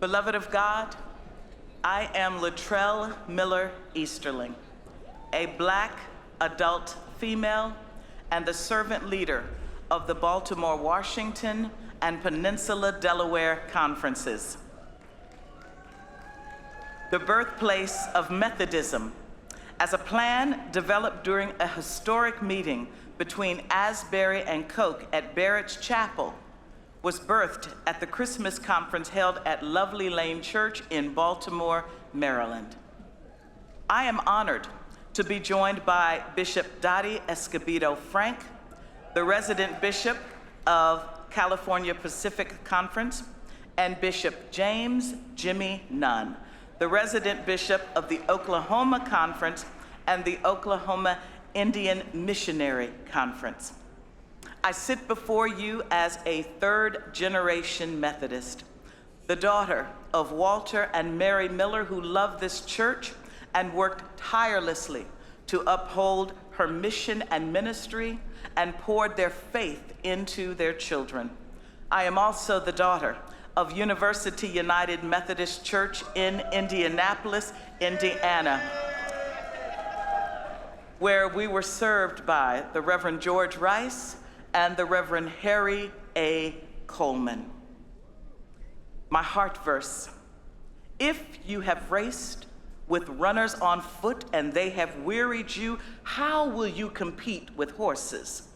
Beloved of God, I am Latrell Miller Easterling, a Black adult female and the servant leader of the Baltimore, Washington, and Peninsula Delaware conferences, the birthplace of Methodism, as a plan developed during a historic meeting between Asbury and Koch at Barrett's Chapel, was birthed at the Christmas conference held at Lovely Lane Church in Baltimore, Maryland. I am honored to be joined by Bishop Dottie Escobedo Frank, the resident bishop of California Pacific Conference, and Bishop James Jimmy Nunn, the resident bishop of the Oklahoma Conference and the Oklahoma Indian Missionary Conference. I sit before you as a third-generation Methodist, the daughter of Walter and Mary Miller, who loved this church and worked tirelessly to uphold her mission and ministry and poured their faith into their children. I am also the daughter of University United Methodist Church in Indianapolis, Indiana, where we were served by the Reverend George Rice and the Reverend Harry A. Coleman. My heart verse: if you have raced with runners on foot and they have wearied you, how will you compete with horses?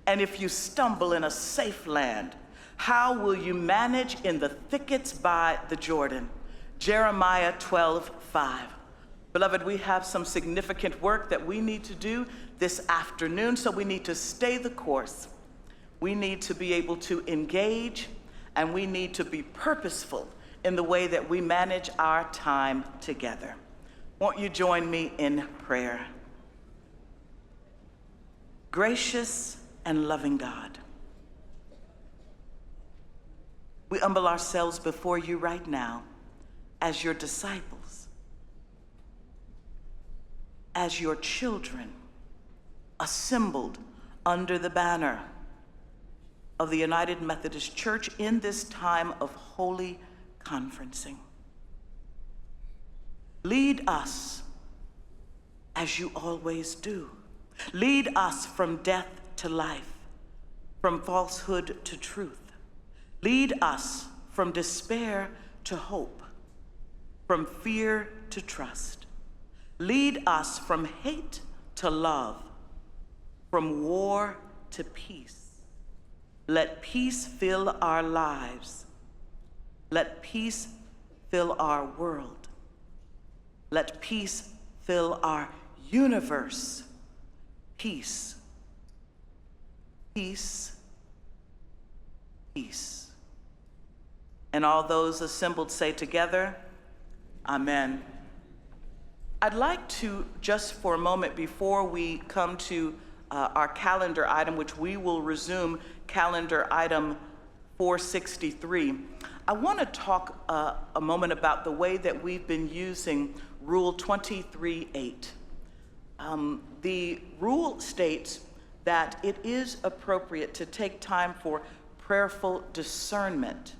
And if you stumble in a safe land, how will you manage in the thickets by the Jordan? Jeremiah 12:5. Beloved, we have some significant work that we need to do this afternoon, so we need to stay the course. We need to be able to engage, and we need to be purposeful in the way that we manage our time together. Won't you join me in prayer? Gracious and loving God, we humble ourselves before you right now as your disciples, as your children, assembled under the banner of the United Methodist Church in this time of holy conferencing. Lead us as you always do. Lead us from death to life, from falsehood to truth. Lead us from despair to hope, from fear to trust. Lead us from hate to love, from war to peace. Let peace fill our lives. Let peace fill our world. Let peace fill our universe. Peace, peace, peace. And all those assembled say together, Amen. I'd like to, just for a moment before we come to our calendar item, which we will resume calendar item 463, I want to talk a moment about the way that we've been using Rule 23.8. The rule states that it is appropriate to take time for prayerful discernment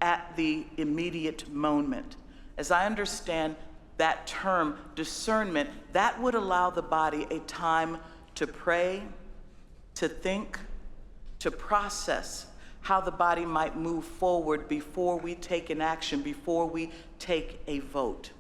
at the immediate moment. As I understand that term, discernment, that would allow the body a time to pray, to think, to process how the body might move forward before we take an action, before we take a vote.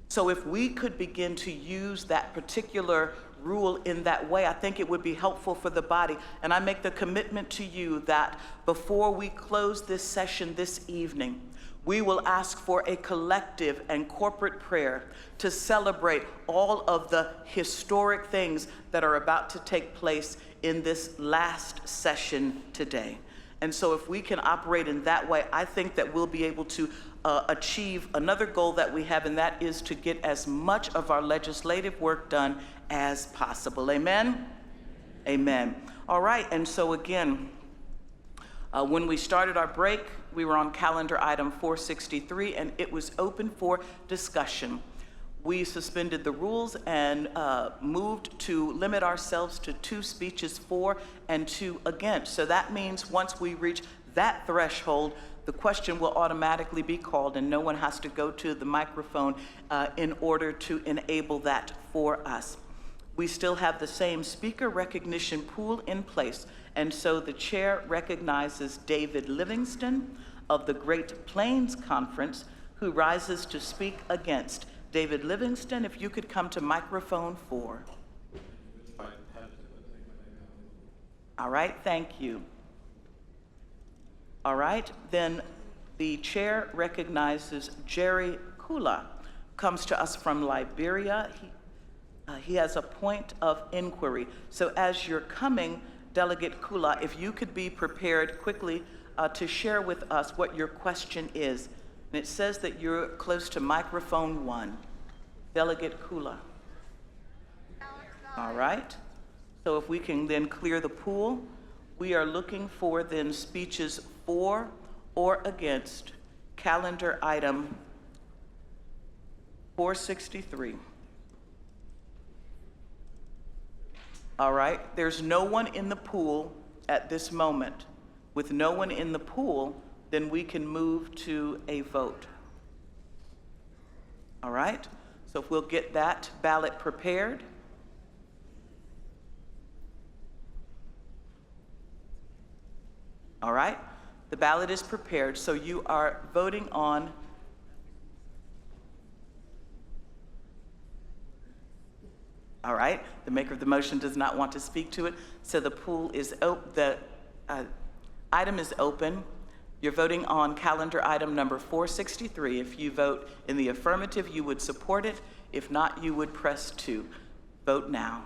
So if we could begin to use that particular rule in that way, I think it would be helpful for the body. And I make the commitment to you that before we close this session this evening, we will ask for a collective and corporate prayer to celebrate all of the historic things that are about to take place in this last session today. And so if we can operate in that way, I think that we'll be able to achieve another goal that we have, and that is to get as much of our legislative work done as possible. Amen? Amen. All right, and so again, when we started our break, we were on calendar item 463, and it was open for discussion. We suspended the rules and moved to limit ourselves to 2 speeches for and 2 against. So that means once we reach that threshold, the question will automatically be called and no one has to go to the microphone in order to enable that for us. We still have the same speaker recognition pool in place, and so the chair recognizes David Livingston of the Great Plains Conference, who rises to speak against. David Livingston, if you could come to microphone 4. All right, thank you. All right, then the chair recognizes Jerry Kula, comes to us from Liberia. He has a point of inquiry. So as you're coming, Delegate Kula, if you could be prepared quickly to share with us what your question is. And it says that you're close to microphone 1. Delegate Kula. All right. So if we can then clear the pool, we are looking for then speeches for or against calendar item 463. All right, there's no one in the pool at this moment. With no one in the pool, then we can move to a vote. All right, so if we'll get that ballot prepared. All right, the ballot is prepared, so you are voting on all right, the maker of the motion does not want to speak to it, so the pool is open. The item is open. You're voting on calendar item number 463. If you vote in the affirmative, you would support it. If not, you would press 2. Vote now.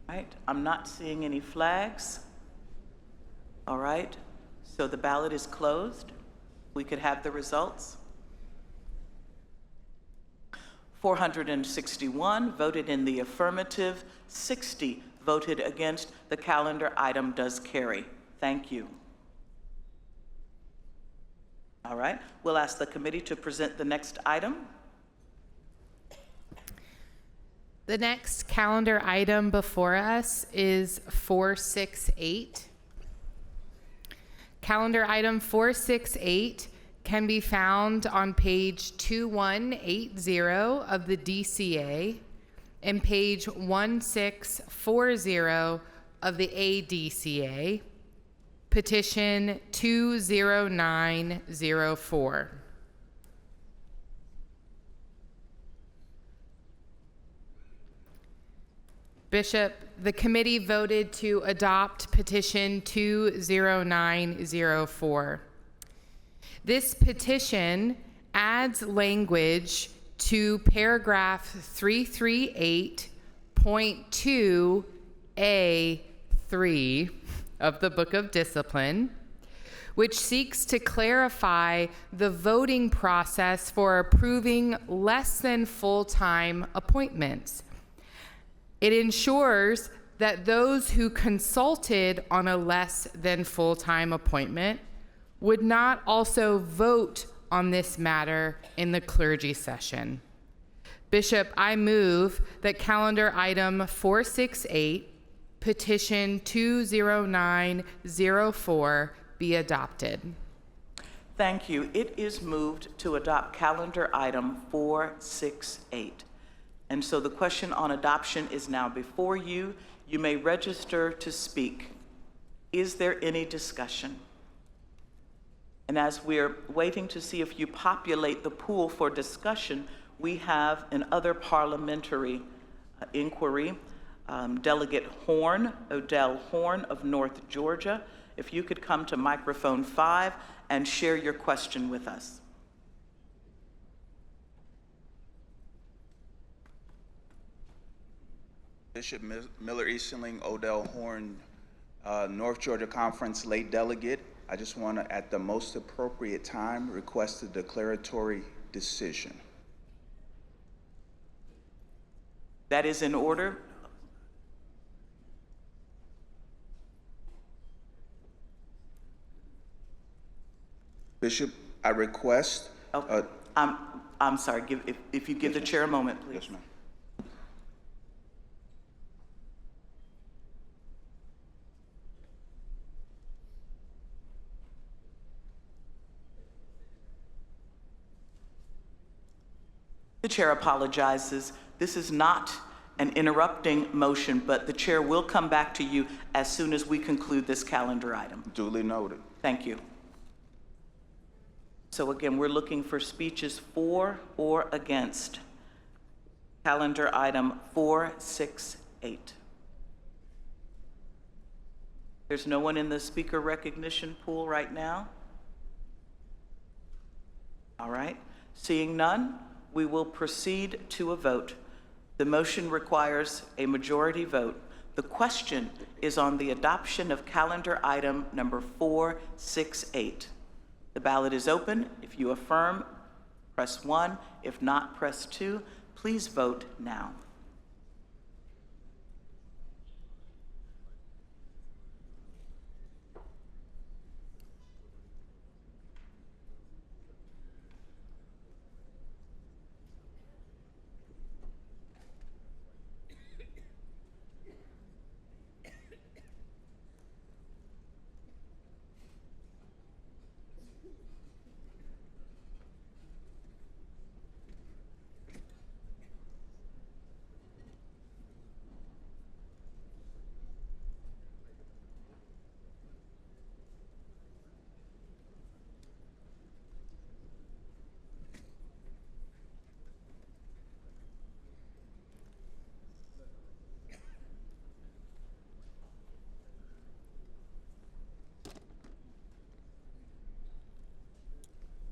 All right, I'm not seeing any flags. All right, so the ballot is closed. We could have the results. 461 voted in the affirmative, 60 voted against. The calendar item does carry. Thank you. All right, we'll ask the committee to present the next item. The next calendar item before us is 468. Calendar item 468 can be found on page 2180 of the DCA and page 1640 of the ADCA, petition 20904. Bishop, the committee voted to adopt petition 20904. This petition adds language to paragraph 338.2A3 of the Book of Discipline, which seeks to clarify the voting process for approving less than full-time appointments. It ensures that those who consulted on a less than full-time appointment would not also vote on this matter in the clergy session. Bishop, I move that calendar item 468, petition 20904, be adopted. Thank you. It is moved to adopt calendar item 468. And so the question on adoption is now before you. You may register to speak. Is there any discussion? And as we're waiting to see if you populate the pool for discussion, we have an other parliamentary inquiry. Delegate Horn, Odell Horn of North Georgia, if you could come to microphone 5 and share your question with us. Bishop Miller Easterling, Odell Horn, North Georgia Conference late delegate. I just want to, at the most appropriate time, request a declaratory decision. That is in order. Bishop, I request. Okay. I'm sorry, if you give the chair a moment, please. Yes, ma'am. The chair apologizes. This is not an interrupting motion, but the chair will come back to you as soon as we conclude this calendar item. Duly noted. Thank you. So again, we're looking for speeches for or against calendar item 468. There's no one in the speaker recognition pool right now? All right. Seeing none, we will proceed to a vote. The motion requires a majority vote. The question is on the adoption of calendar item number 468. The ballot is open. If you affirm, press 1. If not, press 2. Please vote now.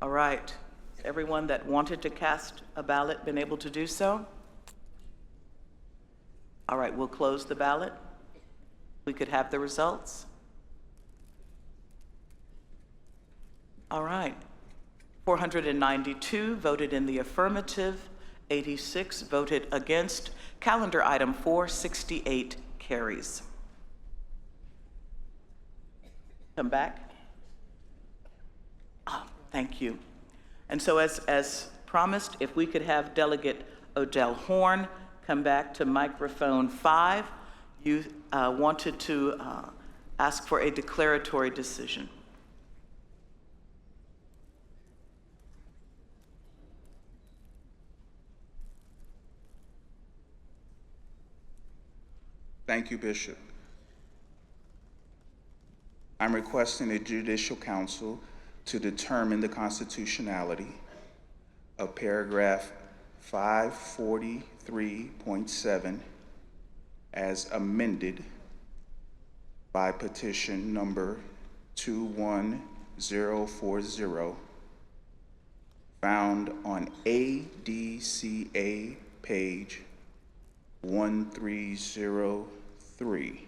All right. Everyone that wanted to cast a ballot been able to do so? All right, we'll close the ballot. We could have the results. All right. 492 voted in the affirmative, 86 voted against. Calendar item 468 carries. Come back. Oh, thank you. And so as promised, if we could have Delegate Odell Horn come back to microphone 5. You wanted to ask for a declaratory decision. Thank you, Bishop. I'm requesting the Judicial Council to determine the constitutionality of paragraph 543.7 as amended by petition number 21040 found on ADCA page 1303.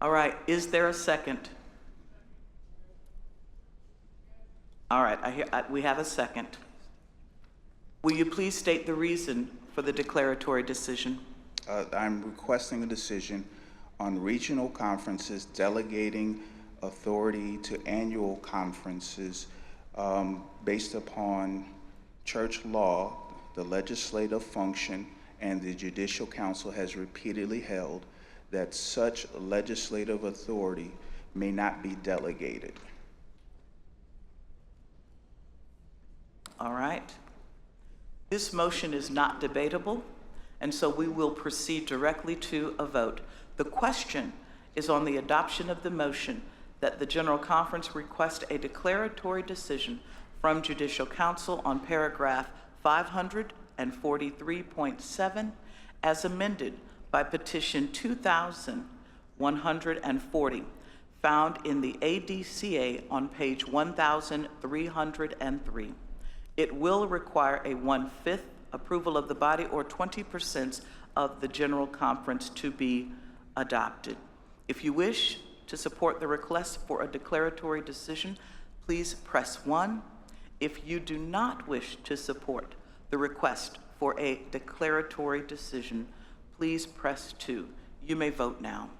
All right, is there a second? All right, we have a second. Will you please state the reason for the declaratory decision? I'm requesting a decision on regional conferences delegating authority to annual conferences based upon church law, the legislative function, and the Judicial Council has repeatedly held that such legislative authority may not be delegated. All right. This motion is not debatable, and so we will proceed directly to a vote. The question is on the adoption of the motion that the General Conference request a declaratory decision from Judicial Council on paragraph 543.7 as amended by petition 2140, found in the ADCA on page 1303. It will require a 1/5 approval of the body or 20% of the General Conference to be adopted. If you wish to support the request for a declaratory decision, please press 1. If you do not wish to support the request for a declaratory decision, please press 2. You may vote now.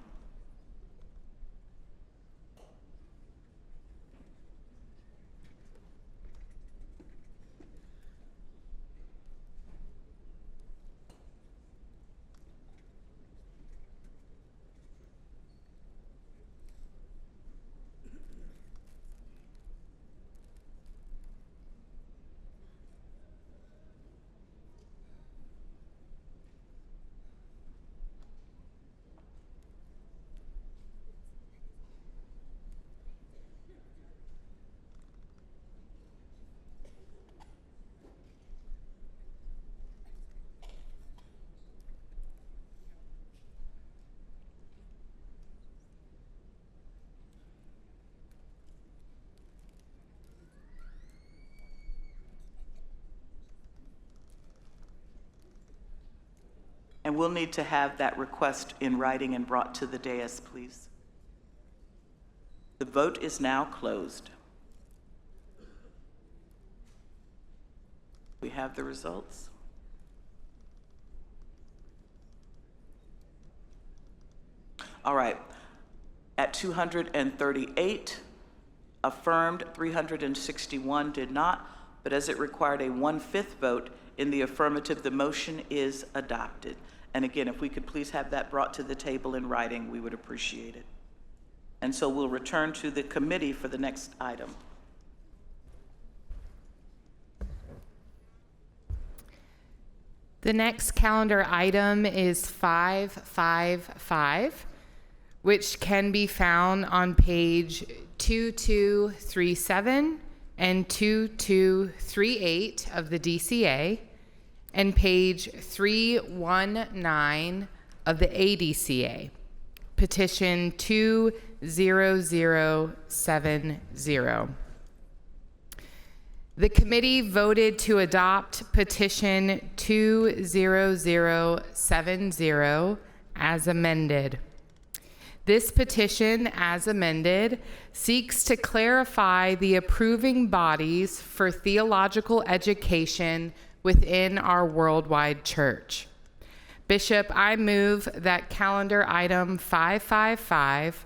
And we'll need to have that request in writing and brought to the dais, please. The vote is now closed. We have the results. All right. At 238, affirmed, 361 did not, but as it required a 1/5 vote in the affirmative, the motion is adopted. And again, if we could please have that brought to the table in writing, we would appreciate it. And so we'll return to the committee for the next item. The next calendar item is 555, which can be found on page 2237 and 2238 of the DCA and page 319 of the ADCA, petition 20070. The committee voted to adopt petition 20070 as amended. This petition, as amended, seeks to clarify the approving bodies for theological education within our worldwide church. Bishop, I move that calendar item 555,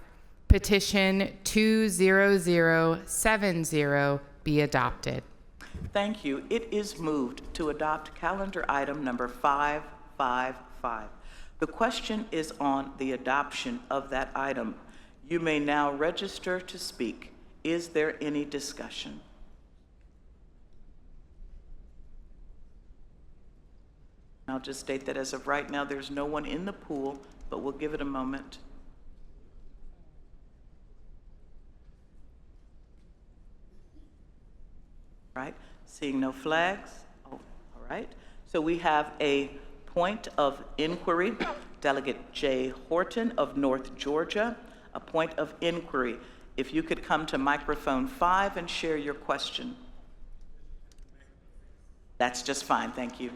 petition 20070 be adopted. Thank you. It is moved to adopt calendar item number 555. The question is on the adoption of that item. You may now register to speak. Is there any discussion? I'll just state that as of right now, there's no one in the pool, but we'll give it a moment. Right, seeing no flags. Oh, all right. So we have a point of inquiry. Delegate Jay Horton of North Georgia, a point of inquiry. If you could come to microphone 5 and share your question. That's just fine, thank you.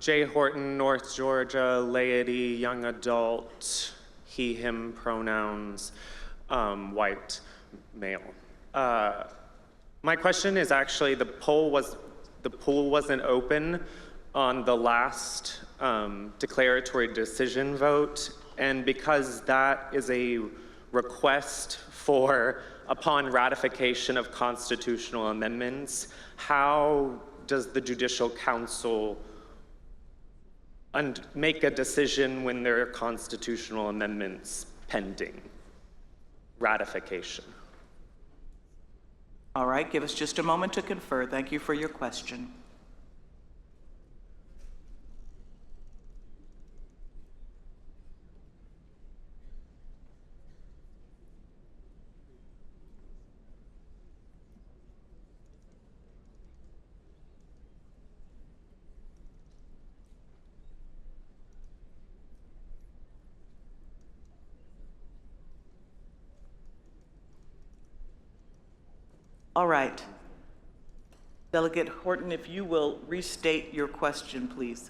Jay Horton, North Georgia, laity, young adult, he, him pronouns, white, male. My question is actually the poll wasn't open on the last declaratory decision vote, and because that is a request for upon ratification of constitutional amendments, how does the Judicial Council make a decision when there are constitutional amendments pending ratification? All right, give us just a moment to confer. Thank you for your question. All right. Delegate Horton, if you will restate your question, please.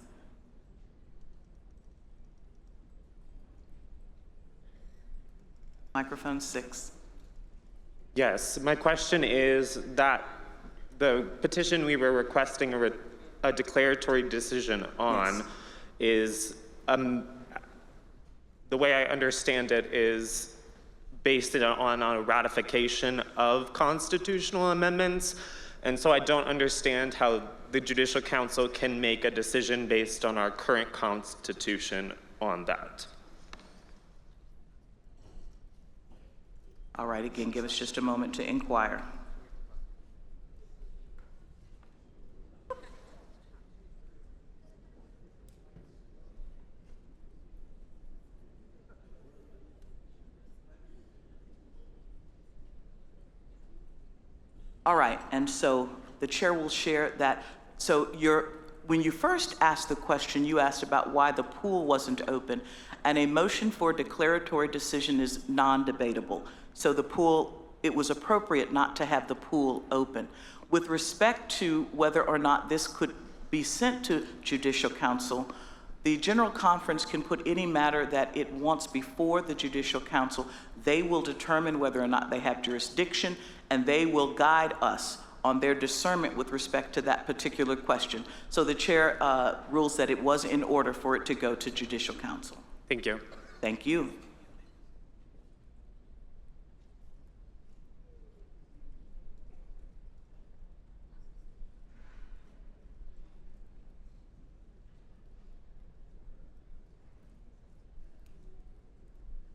Microphone 6. Yes, my question is that the petition we were requesting a declaratory decision on Yes. is, the way I understand it is based on a ratification of constitutional amendments. And so I don't understand how the Judicial Council can make a decision based on our current constitution on that. All right, again, give us just a moment to inquire. All right, and so the chair will share that. So when you first asked the question, you asked about why the pool wasn't open, and a motion for declaratory decision is non-debatable. So the pool, it was appropriate not to have the pool open. With respect to whether or not this could be sent to Judicial Council, the General Conference can put any matter that it wants before the Judicial Council. They will determine whether or not they have jurisdiction, and they will guide us on their discernment with respect to that particular question. So the chair rules that it was in order for it to go to Judicial Council. Thank you. Thank you.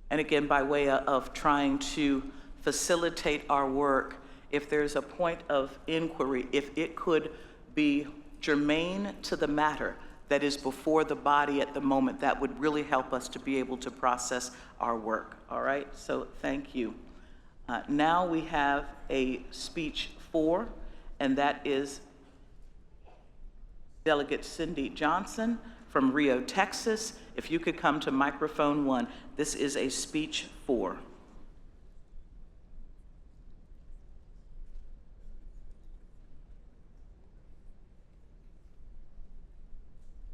And again, by way of trying to facilitate our work, if there's a point of inquiry, if it could be germane to the matter that is before the body at the moment, that would really help us to be able to process our work. All right, so thank you. Now we have a speech 4, and that is Delegate Cindy Johnson from Rio, Texas. If you could come to microphone 1. This is a speech 4.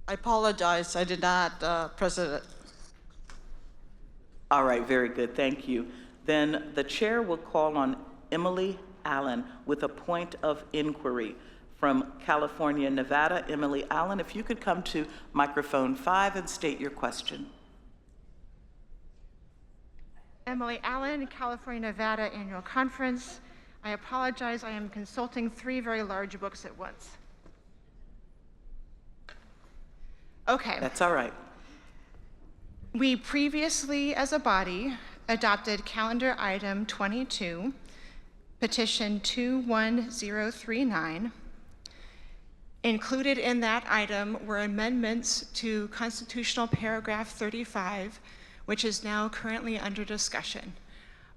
I apologize, I did not press it. All right, very good, thank you. Then the chair will call on Emily Allen with a point of inquiry from California, Nevada. Emily Allen, if you could come to microphone 5 and state your question. Emily Allen, California, Nevada Annual Conference. I apologize, I am consulting 3 very large books at once. Okay. That's all right. We previously, as a body, adopted calendar item 22, petition 21039. Included in that item were amendments to constitutional paragraph 35, which is now currently under discussion.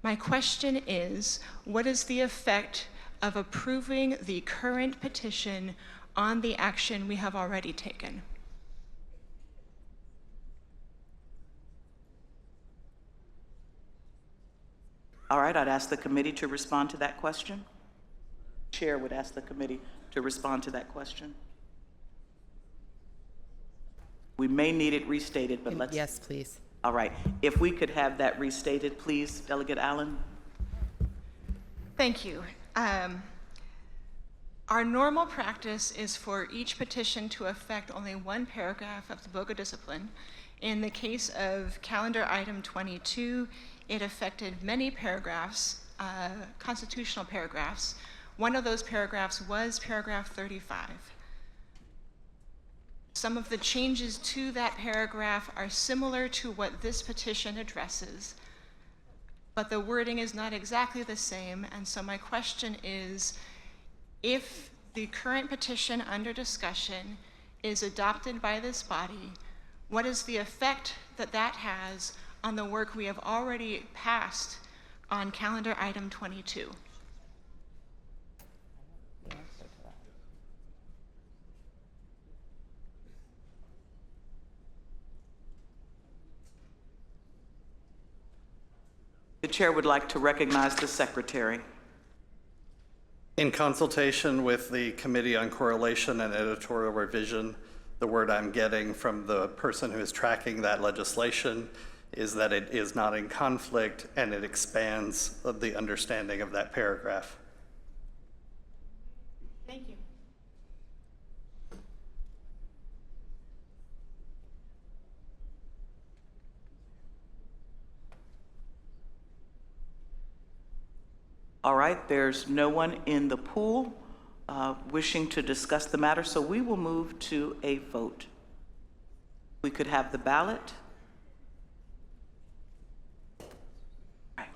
My question is, what is the effect of approving the current petition on the action we have already taken? All right, I'd ask the committee to respond to that question. Chair would ask the committee to respond to that question. We may need it restated, but let's... Yes, please. All right, if we could have that restated, please, Delegate Allen. Thank you. Our normal practice is for each petition to affect only one paragraph of the Book of Discipline. In the case of calendar item 22, it affected many paragraphs, constitutional paragraphs. One of those paragraphs was paragraph 35. Some of the changes to that paragraph are similar to what this petition addresses, but the wording is not exactly the same, and so my question is, if the current petition under discussion is adopted by this body, what is the effect that that has on the work we have already passed on calendar item 22? The chair would like to recognize the secretary. In consultation with the Committee on Correlation and Editorial Revision, the word I'm getting from the person who is tracking that legislation is that it is not in conflict and it expands the understanding of that paragraph. Thank you. All right, there's no one in the pool wishing to discuss the matter, so we will move to a vote. We could have the ballot. All right.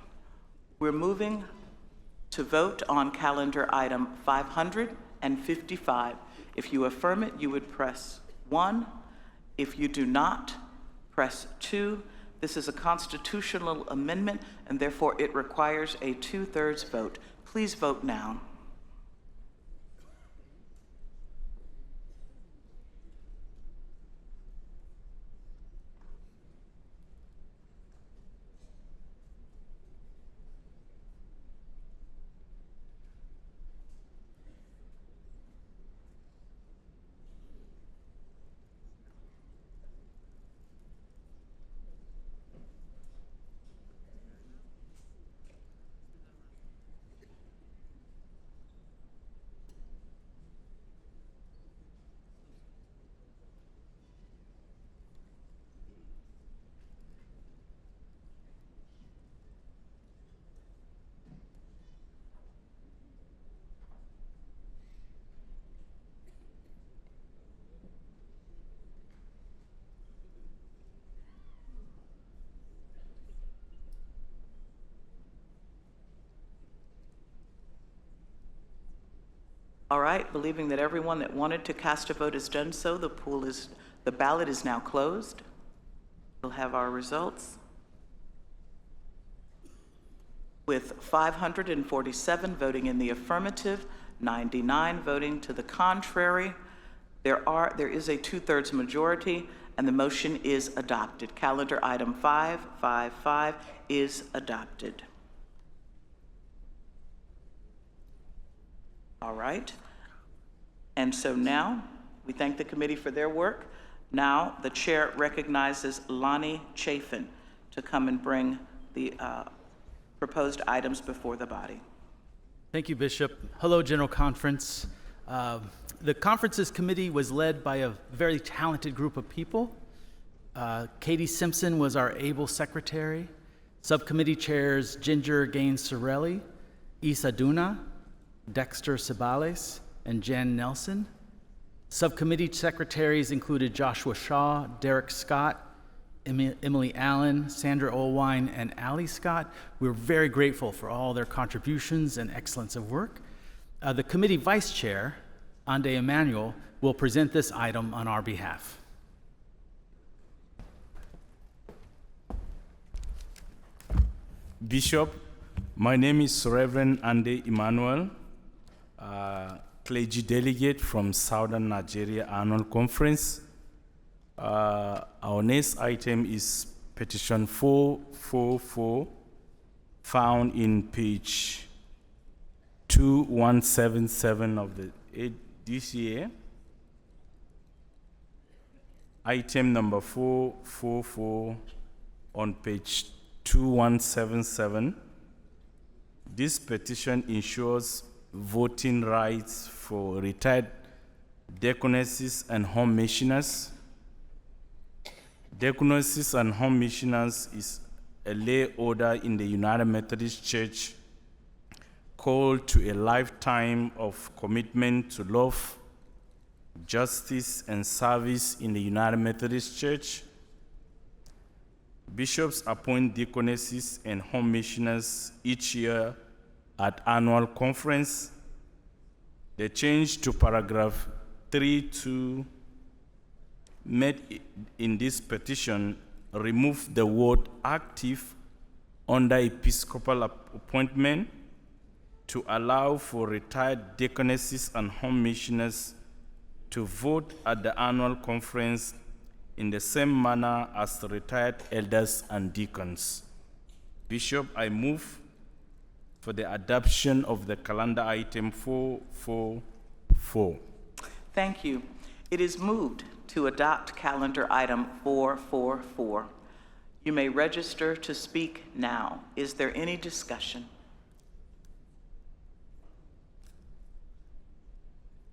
We're moving to vote on calendar item 555. If you affirm it, you would press 1. If you do not, press 2. This is a constitutional amendment, and therefore it requires a 2/3 vote. Please vote now. All right, believing that everyone that wanted to cast a vote has done so, the ballot is now closed. We'll have our results. With 547 voting in the affirmative, 99 voting to the contrary, there is a 2/3 majority, and the motion is adopted. Calendar item 555 is adopted. All right. And so now, we thank the committee for their work. Now, the chair recognizes Lonnie Chafin to come and bring the proposed items before the body. Thank you, Bishop. Hello, General Conference. The Conferences Committee was led by a very talented group of people. Katie Simpson was our able secretary. Subcommittee chairs Ginger Gaines Sorelli, Isa Duna, Dexter Cibales, and Jan Nelson. Subcommittee secretaries included Joshua Shaw, Derek Scott, Emily Allen, Sandra Olwine, and Allie Scott. We're very grateful for all their contributions and excellence of work. The committee vice chair, Ande Emanuel, will present this item on our behalf. Bishop, my name is Reverend Ande Emanuel, clergy delegate from Southern Nigeria Annual Conference. Our next item is petition 444, found in page 2177 of the DCA. Item number 444 on page 2177. This petition ensures voting rights for retired deaconesses and home missioners. Deaconesses and home missioners is a lay order in the United Methodist Church called to a lifetime of commitment to love, justice, and service in the United Methodist Church. Bishops appoint deaconesses and home missioners each year at annual conference. The change to paragraph 3.2 made in this petition remove the word active under episcopal appointment to allow for retired deaconesses and home missioners to vote at the annual conference in the same manner as the retired elders and deacons. Bishop, I move for the adoption of the calendar item 444. Thank you. It is moved to adopt calendar item 444. You may register to speak now. Is there any discussion?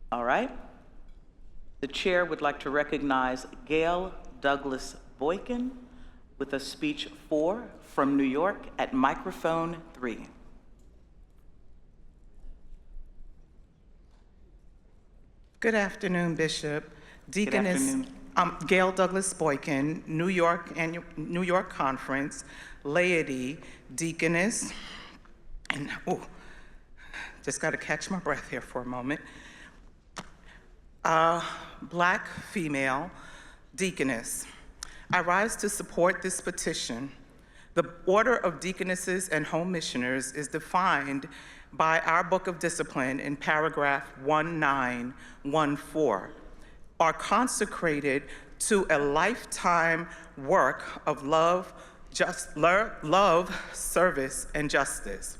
All right. The chair would like to recognize Gail Douglas Boykin with a speech 4 from New York at microphone 3. Good afternoon, Bishop. Deaconess, afternoon. Gail Douglas Boykin, New York Conference, laity, deaconess, and just got to catch my breath here for a moment. Black female deaconess. I rise to support this petition. The order of deaconesses and home missioners is defined by our Book of Discipline in paragraph 1914, are consecrated to a lifetime work of love, service, and justice.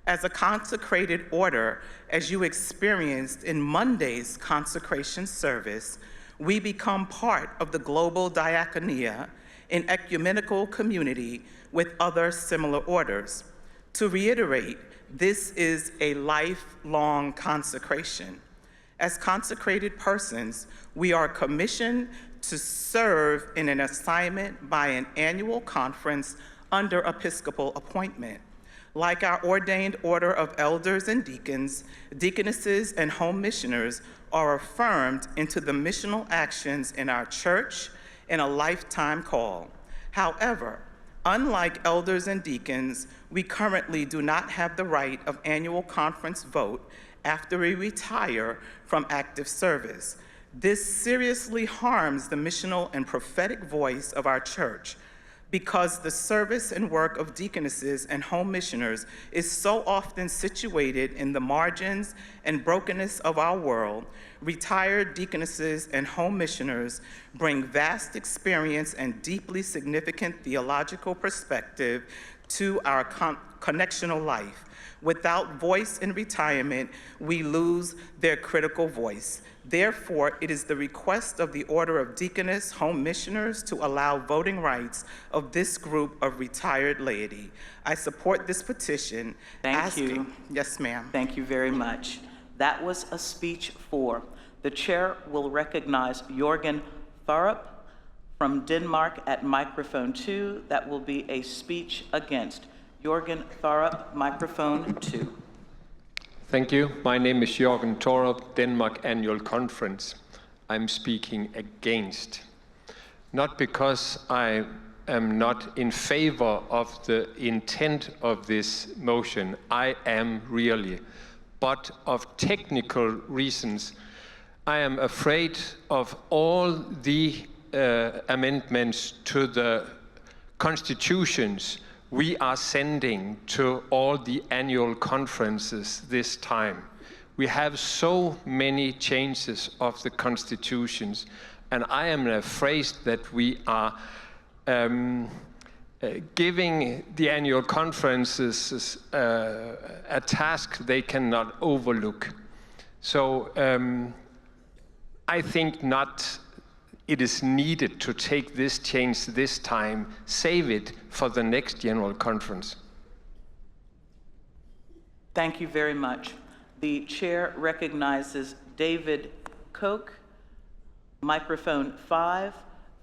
As a consecrated order, as you experienced in Monday's consecration service, we become part of the global diaconia in ecumenical community with other similar orders. To reiterate, this is a lifelong consecration. As consecrated persons, we are commissioned to serve in an assignment by an annual conference under episcopal appointment. Like our ordained order of elders and deacons, deaconesses and home missioners are affirmed into the missional actions in our church in a lifetime call. However, unlike elders and deacons, we currently do not have the right of annual conference vote after we retire from active service. This seriously harms the missional and prophetic voice of our church because the service and work of deaconesses and home missioners is so often situated in the margins and brokenness of our world. Retired deaconesses and home missioners bring vast experience and deeply significant theological perspective to our connectional life. Without voice in retirement, we lose their critical voice. Therefore, it is the request of the Order of Deaconess Home Missioners to allow voting rights of this group of retired laity. I support this petition. Thank you. Yes, ma'am. Thank you very much. That was a speech 4. The chair will recognize Jorgen Thorup from Denmark at microphone 2. That will be a speech against. Jorgen Thorup, microphone 2. Thank you. My name is Jorgen Thorup, Denmark Annual Conference. I'm speaking against. Not because I am not in favor of the intent of this motion, I am really, but of technical reasons, I am afraid of all the amendments to the constitutions we are sending to all the annual conferences this time. We have so many changes of the constitutions, and I am afraid that we are giving the annual conferences a task they cannot overlook. So I think not it is needed to take this change this time, save it for the next General Conference. Thank you very much. The chair recognizes David Koch, microphone 5,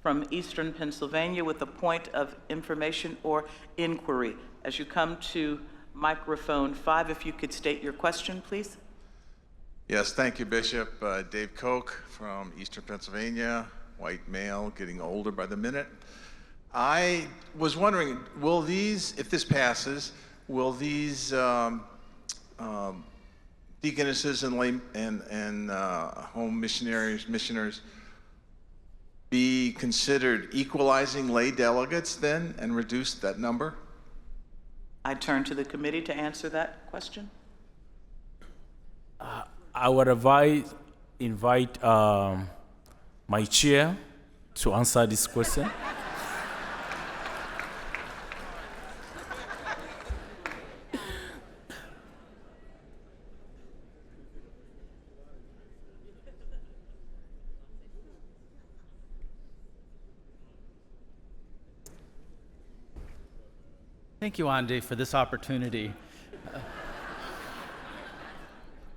from Eastern Pennsylvania with a point of information or inquiry. As you come to microphone 5, if you could state your question, please. Yes, thank you, Bishop. Dave Koch from Eastern Pennsylvania, white male, getting older by the minute. I was wondering, will these, if this passes, will these deaconesses and home missioners be considered equalizing lay delegates then and reduce that number? I turn to the committee to answer that question. I would invite my chair to answer this question. Thank you, Ande, for this opportunity.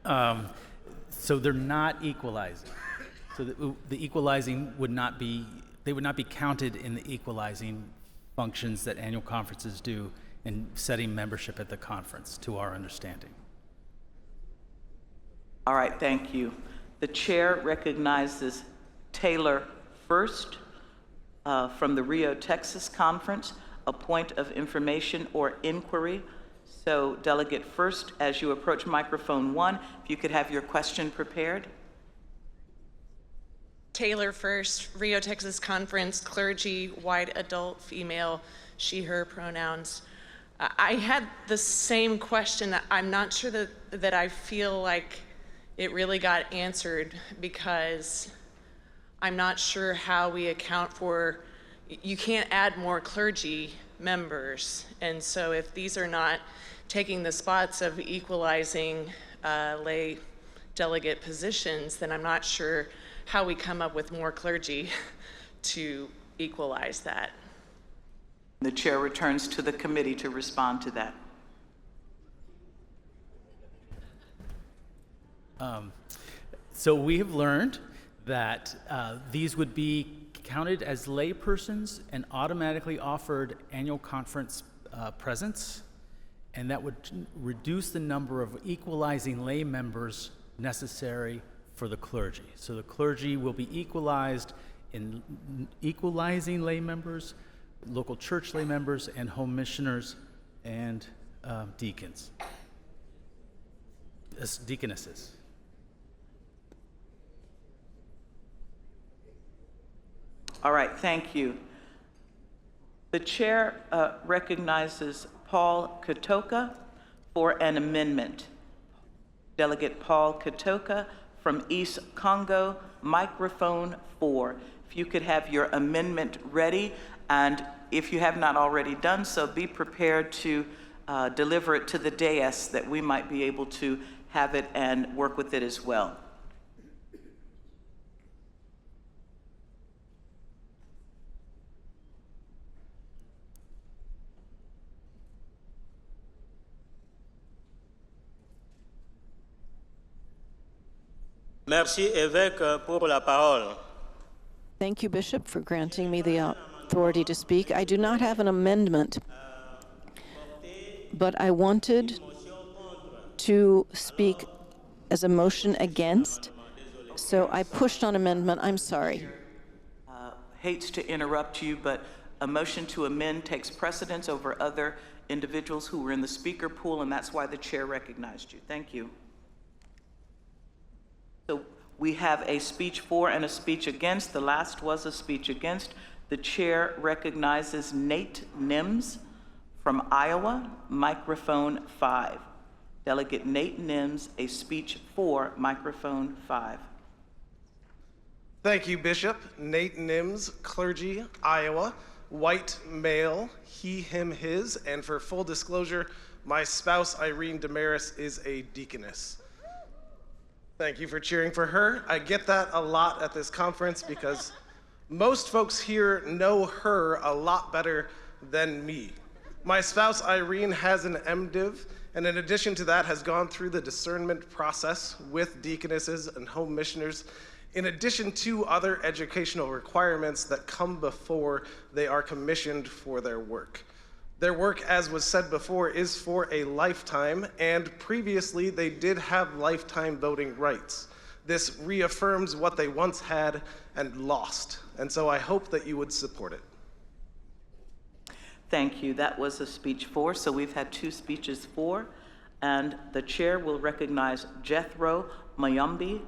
So they're not equalizing. So the equalizing would not be, they would not be counted in the equalizing functions that annual conferences do in setting membership at the conference, to our understanding. All right, thank you. The chair recognizes Taylor first from the Rio, Texas conference, a point of information or inquiry. So Delegate First, as you approach microphone 1, if you could have your question prepared. Taylor First, Rio, Texas conference, clergy, white, adult, female, she, her pronouns. I had the same question. I'm not sure that I feel like it really got answered, because I'm not sure how we account for, you can't add more clergy members. And so if these are not taking the spots of equalizing lay delegate positions, then I'm not sure how we come up with more clergy to equalize that. The chair returns to the committee to respond to that. So we have learned that these would be counted as lay persons and automatically offered annual conference presence, and that would reduce the number of equalizing lay members necessary for the clergy. So the clergy will be equalized in equalizing lay members, local church lay members, and home missioners and deacons, deaconesses. All right, thank you. The chair recognizes Paul Katoka for an amendment. Delegate Paul Katoka from East Congo, microphone 4. If you could have your amendment ready, and if you have not already done so, be prepared to deliver it to the dais that we might be able to have it and work with it as well. Merci, évêque, pour la parole. Thank you, Bishop, for granting me the authority to speak. I do not have an amendment, but I wanted to speak as a motion against, so I pushed on amendment. I'm sorry. Hates to interrupt you, but a motion to amend takes precedence over other individuals who were in the speaker pool, and that's why the chair recognized you. Thank you. So we have a speech for and a speech against. The last was a speech against. The chair recognizes Nate Nims from Iowa, microphone 5. Delegate Nate Nims, a speech for microphone 5. Thank you, Bishop. Nate Nims, clergy, Iowa, white male, he, him, his, and for full disclosure, my spouse, Irene Damaris, is a deaconess. Thank you for cheering for her. I get that a lot at this conference because most folks here know her a lot better than me. My spouse, Irene, has an MDiv, and in addition to that has gone through the discernment process with deaconesses and home missioners, in addition to other educational requirements that come before they are commissioned for their work. Their work, as was said before, is for a lifetime, and previously they did have lifetime voting rights. This reaffirms what they once had and lost, and so I hope that you would support it. Thank you. That was a speech for, so we've had 2 speeches for, and the chair will recognize Jethro Mayombe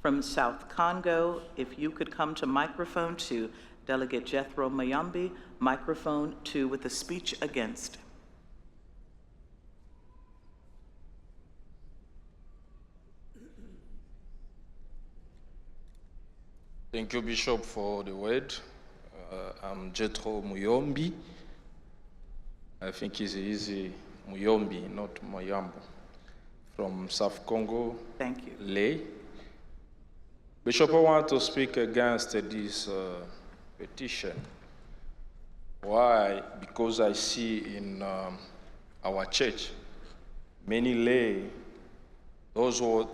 from South Congo. If you could come to microphone 2. Delegate Jethro Mayombe, microphone 2 with a speech against. Thank you, Bishop, for the word. I'm Jethro Muyombi. I think it's easy Muyombi, not Mayambo. From South Congo. Thank you. Lay. Bishop, I want to speak against this petition. Why? Because I see in our church many lay, those who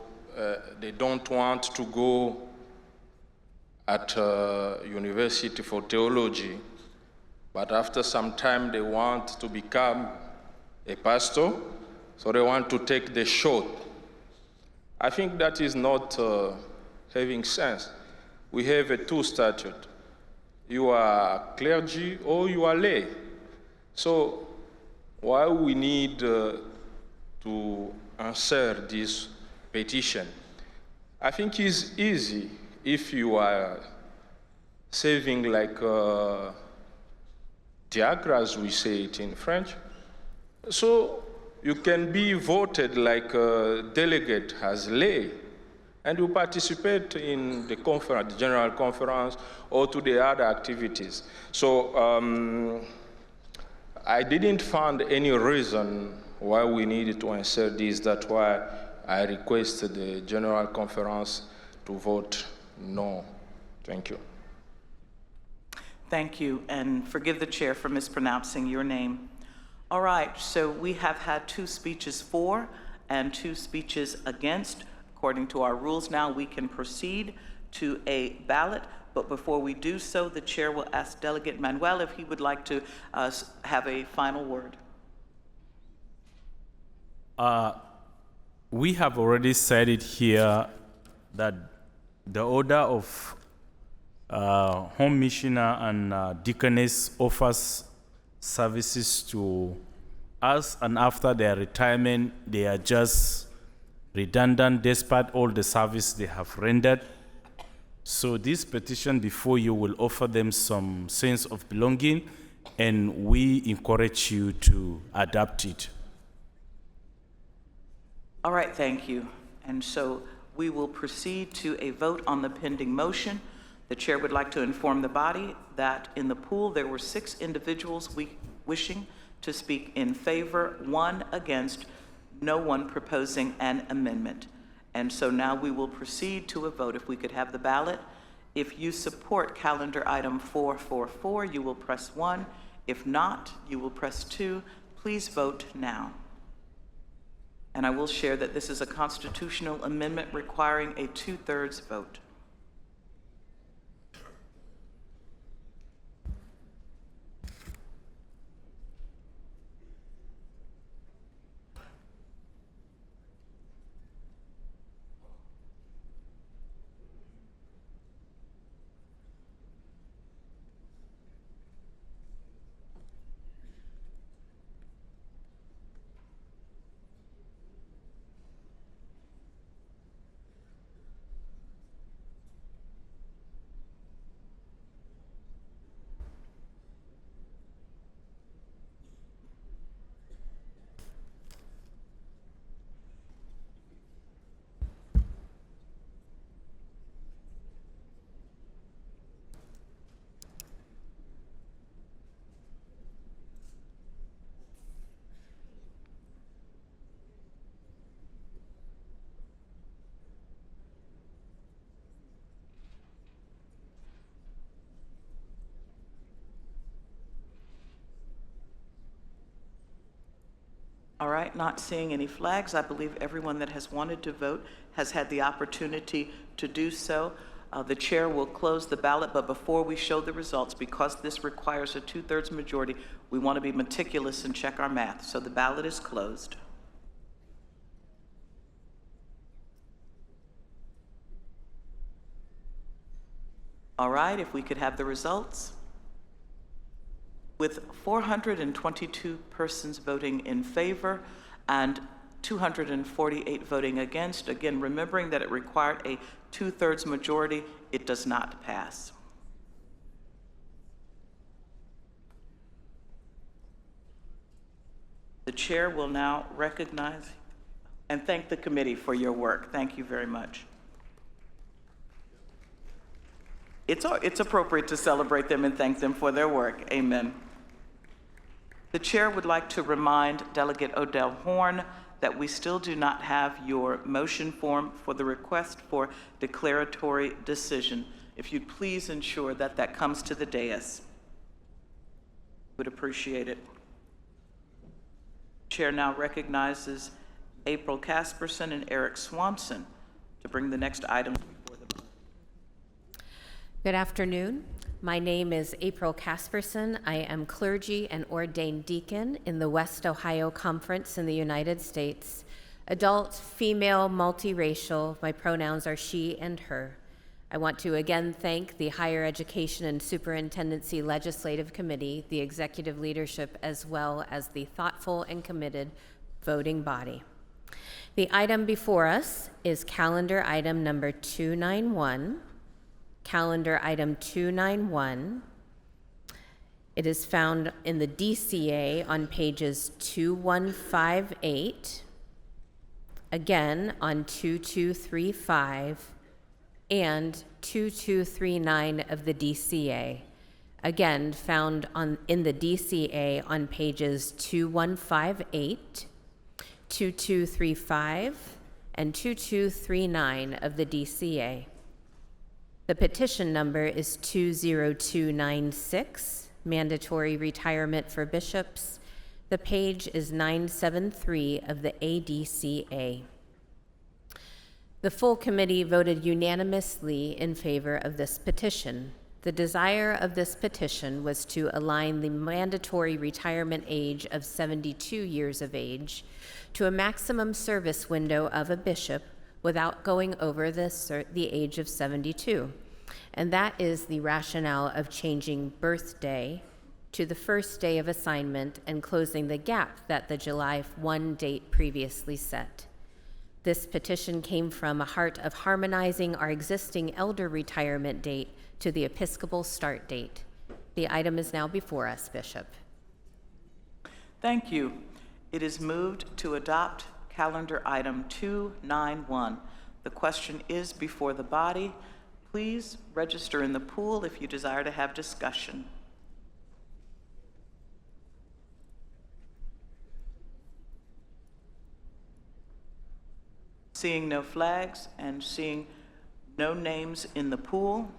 they don't want to go at university for theology, but after some time they want to become a pastor, so they want to take the shot. I think that is not having sense. We have a two statute. You are clergy or you are lay. So why we need to answer this petition? I think it's easy if you are saving like diacre, as we say it in French. So you can be voted like a delegate as lay, and you participate in the conference, the general conference, or to the other activities. So I didn't find any reason why we needed to insert this. That's why I requested the general conference to vote no. Thank you. Thank you, and forgive the chair for mispronouncing your name. All right, so we have had 2 speeches for and 2 speeches against. According to our rules now, we can proceed to a ballot, but before we do so, the chair will ask Delegate Manuel if he would like to have a final word. We have already said it here that the order of home missioner and deaconess offers services to us, and after their retirement, they are just redundant despite all the service they have rendered. So this petition before you will offer them some sense of belonging, and we encourage you to adapt it. All right, thank you. And so we will proceed to a vote on the pending motion. The chair would like to inform the body that in the pool there were 6 individuals wishing to speak in favor, 1 against, no one proposing an amendment. And so now we will proceed to a vote. If we could have the ballot. If you support calendar item 444, you will press 1. If not, you will press 2. Please vote now. And I will share that this is a constitutional amendment requiring a 2/3 vote. All right, not seeing any flags. I believe everyone that has wanted to vote has had the opportunity to do so. The chair will close the ballot, but before we show the results, because this requires a 2/3 majority, we want to be meticulous and check our math. So the ballot is closed. All right, if we could have the results. With 422 persons voting in favor and 248 voting against, again, remembering that it required a 2/3 majority, it does not pass. The chair will now recognize and thank the committee for your work. Thank you very much. It's appropriate to celebrate them and thank them for their work. Amen. The chair would like to remind Delegate Odell Horn that we still do not have your motion form for the request for declaratory decision. If you'd please ensure that that comes to the dais. Would appreciate it. Chair now recognizes April Casperson and Eric Swanson to bring the next item before the board. Good afternoon. My name is April Casperson. I am clergy and ordained deacon in the West Ohio Conference in the United States. Adult, female, multiracial. My pronouns are she and her. I want to again thank the Higher Education and Superintendency Legislative Committee, the executive leadership, as well as the thoughtful and committed voting body. The item before us is calendar item number 291. Calendar item 291. It is found in the DCA on pages 2158, again on 2235, and 2239 of the DCA, again found in the DCA on pages 2158, 2235, and 2239 of the DCA. The petition number is 20296, mandatory retirement for bishops. The page is 973 of the ADCA. The full committee voted unanimously in favor of this petition. The desire of this petition was to align the mandatory retirement age of 72 years of age to a maximum service window of a bishop without going over the age of 72. And that is the rationale of changing birthday to the first day of assignment and closing the gap that the July 1 date previously set. This petition came from a heart of harmonizing our existing elder retirement date to the Episcopal start date. The item is now before us, Bishop. Thank you. It is moved to adopt calendar item 291. The question is before the body. Please register in the pool if you desire to have discussion. Seeing no flags and seeing no names in the pool,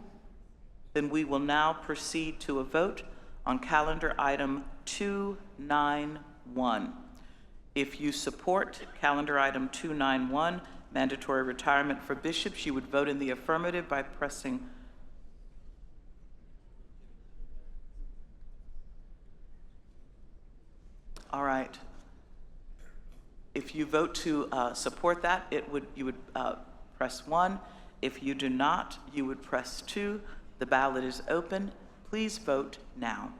then we will now proceed to a vote on calendar item 291. If you support calendar item 291, mandatory retirement for bishops, you would vote in the affirmative by pressing all right. If you vote to support that, you would press 1. If you do not, you would press 2. The ballot is open. Please vote now.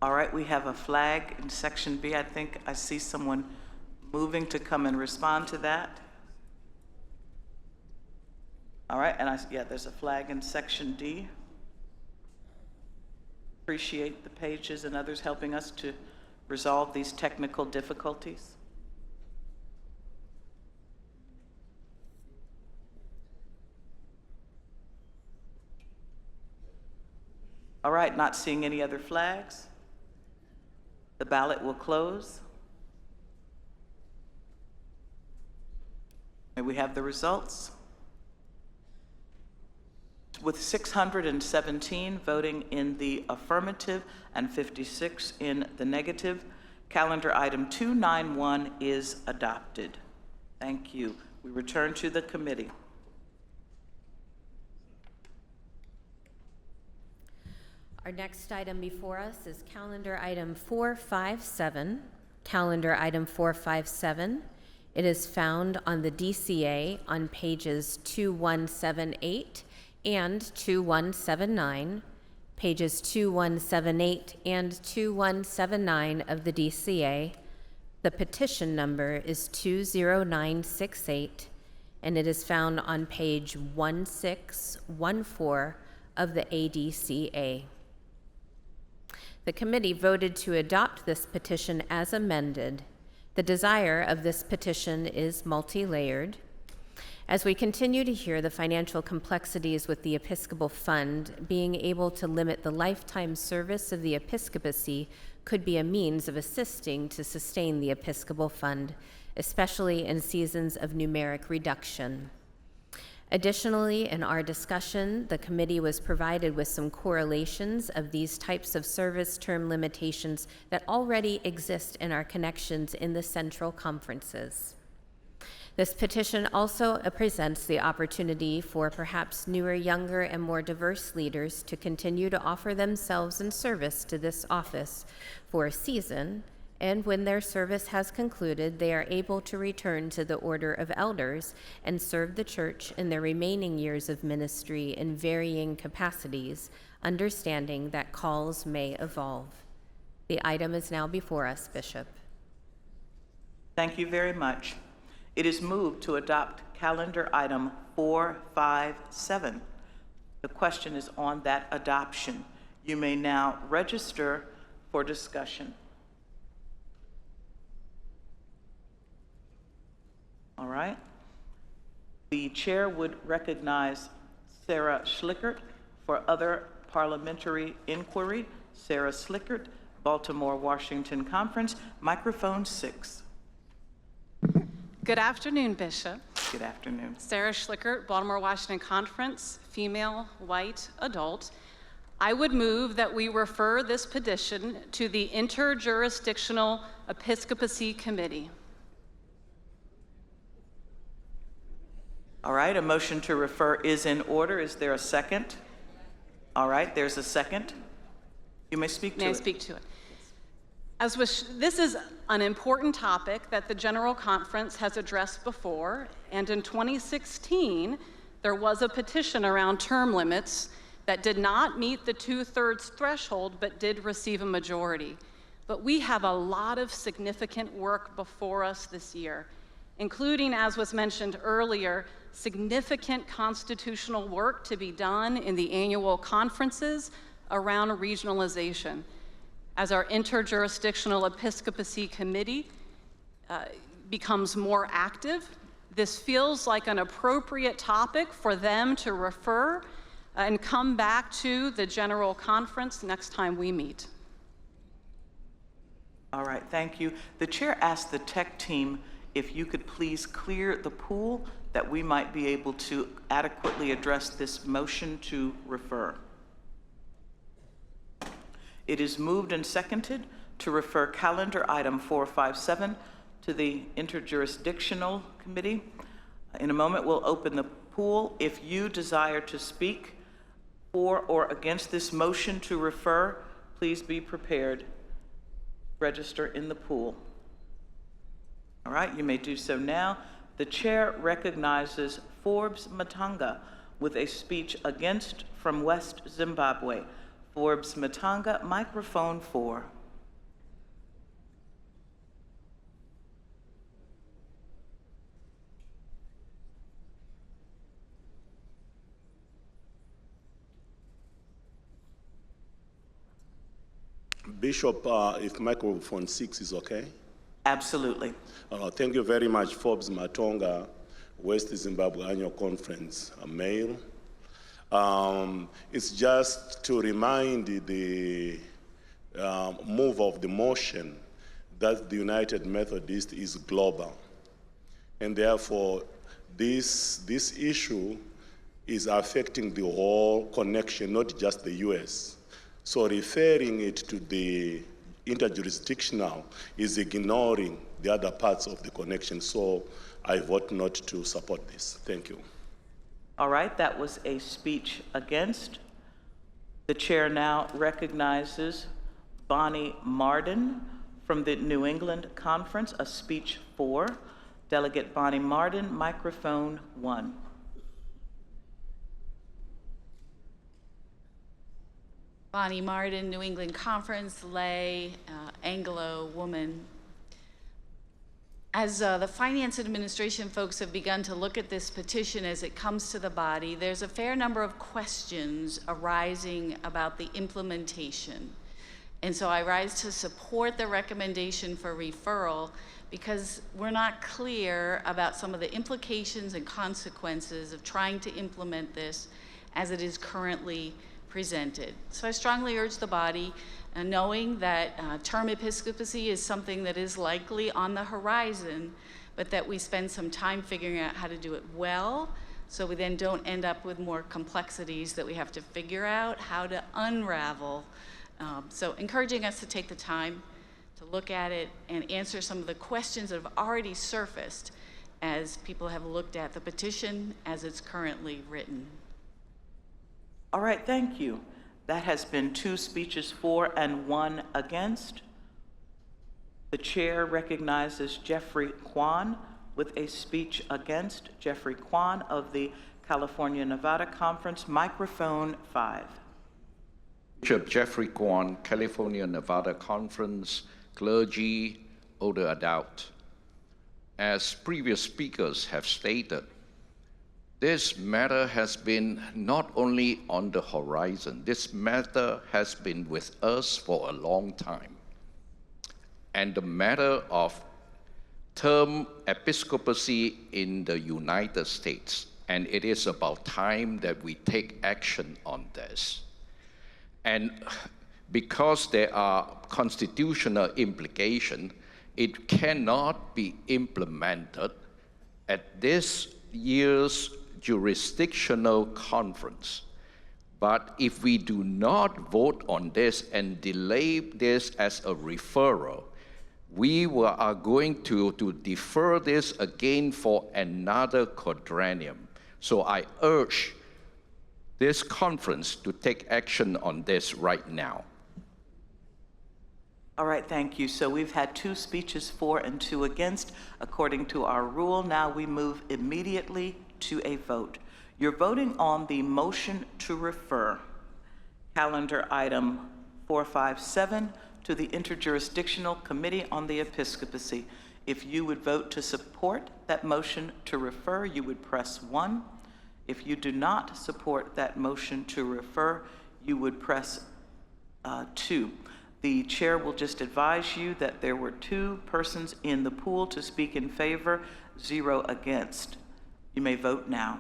All right, we have a flag in section B. I think I see someone moving to come and respond to that. All right, and there's a flag in section D. Appreciate the pages and others helping us to resolve these technical difficulties. All right, not seeing any other flags. The ballot will close. May we have the results? With 617 voting in the affirmative and 56 in the negative, calendar item 291 is adopted. Thank you. We return to the committee. Our next item before us is calendar item 457. Calendar item 457. It is found on the DCA on pages 2178 and 2179, pages 2178 and 2179 of the DCA. The petition number is 20968, and it is found on page 1614 of the ADCA. The committee voted to adopt this petition as amended. The desire of this petition is multi-layered. As we continue to hear the financial complexities with the Episcopal Fund, being able to limit the lifetime service of the episcopacy could be a means of assisting to sustain the Episcopal Fund, especially in seasons of numeric reduction. Additionally, in our discussion, the committee was provided with some correlations of these types of service term limitations that already exist in our connections in the central conferences. This petition also presents the opportunity for perhaps newer, younger, and more diverse leaders to continue to offer themselves in service to this office for a season, and when their service has concluded, they are able to return to the order of elders and serve the church in their remaining years of ministry in varying capacities, understanding that calls may evolve. The item is now before us, Bishop. Thank you very much. It is moved to adopt calendar item 457. The question is on that adoption. You may now register for discussion. All right. The chair would recognize Sarah Schlickert for other parliamentary inquiry. Sarah Schlickert, Baltimore, Washington Conference, microphone 6. Good afternoon, Bishop. Good afternoon. Sarah Schlickert, Baltimore, Washington Conference, female, white, adult. I would move that we refer this petition to the Interjurisdictional Episcopacy Committee. All right, a motion to refer is in order. Is there a second? All right, there's a second. You may speak to it. May I speak to it? This is an important topic that the General Conference has addressed before, and in 2016, there was a petition around term limits that did not meet the 2/3 threshold, but did receive a majority. But we have a lot of significant work before us this year, including, as was mentioned earlier, significant constitutional work to be done in the annual conferences around regionalization. As our Interjurisdictional Episcopacy Committee becomes more active, this feels like an appropriate topic for them to refer and come back to the General Conference next time we meet. All right, thank you. The chair asked the tech team if you could please clear the pool that we might be able to adequately address this motion to refer. It is moved and seconded to refer calendar item 457 to the Interjurisdictional Committee. In a moment, we'll open the pool. If you desire to speak for or against this motion to refer, please be prepared. Register in the pool. All right, you may do so now. The chair recognizes Forbes Matanga with a speech against from West Zimbabwe. Forbes Matanga, microphone 4. Bishop, if microphone 6 is okay? Absolutely. Thank you very much, Forbes Matonga, West Zimbabwe Annual Conference, a male. It's just to remind the move of the motion that the United Methodist is global. And therefore, this issue is affecting the whole connection, not just the US. So referring it to the interjurisdictional is ignoring the other parts of the connection. So I vote not to support this. Thank you. All right, that was a speech against. The chair now recognizes Bonnie Marden from the New England Conference, a speech for. Delegate Bonnie Marden, microphone 1. Bonnie Marden, New England Conference, lay, Anglo woman. As the Finance Administration folks have begun to look at this petition as it comes to the body, there's a fair number of questions arising about the implementation. And so I rise to support the recommendation for referral because we're not clear about some of the implications and consequences of trying to implement this as it is currently presented. So I strongly urge the body, knowing that term episcopacy is something that is likely on the horizon, but that we spend some time figuring out how to do it well, so we then don't end up with more complexities that we have to figure out how to unravel. So encouraging us to take the time to look at it and answer some of the questions that have already surfaced as people have looked at the petition as it's currently written. All right, thank you. That has been 2 speeches for and 1 against. The chair recognizes Jeffrey Kwan with a speech against. Jeffrey Kwan of the California-Nevada Conference, microphone 5. Bishop Jeffrey Kwan, California-Nevada Conference, clergy, older adult. As previous speakers have stated, this matter has been not only on the horizon, this matter has been with us for a long time. And the matter of term episcopacy in the United States, and it is about time that we take action on this. And because there are constitutional implications, it cannot be implemented at this year's jurisdictional conference. But if we do not vote on this and delay this as a referral, we are going to defer this again for another quadrennium. So I urge this conference to take action on this right now. All right, thank you. So we've had 2 speeches for and 2 against. According to our rule, now we move immediately to a vote. You're voting on the motion to refer calendar item 457 to the Interjurisdictional Committee on the Episcopacy. If you would vote to support that motion to refer, you would press 1. If you do not support that motion to refer, you would press 2. The chair will just advise you that there were 2 persons in the pool to speak in favor, 0 against. You may vote now.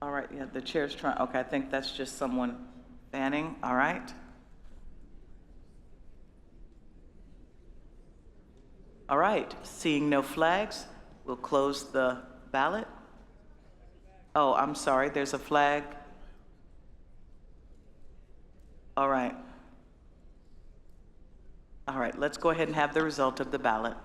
All right, yeah, the chair's trying, okay, I think that's just someone fanning, all right. All right, seeing no flags, we'll close the ballot. Oh, I'm sorry, there's a flag. All right. All right, let's go ahead and have the result of the ballot.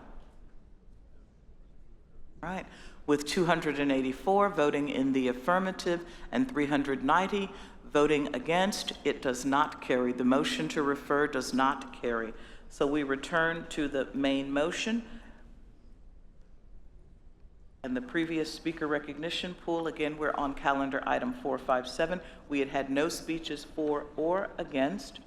All right. With 284 voting in the affirmative and 390 voting against, it does not carry. The motion to refer does not carry. So we return to the main motion. And the previous speaker recognition pool, again, we're on calendar item 457. We had had no speeches for or against.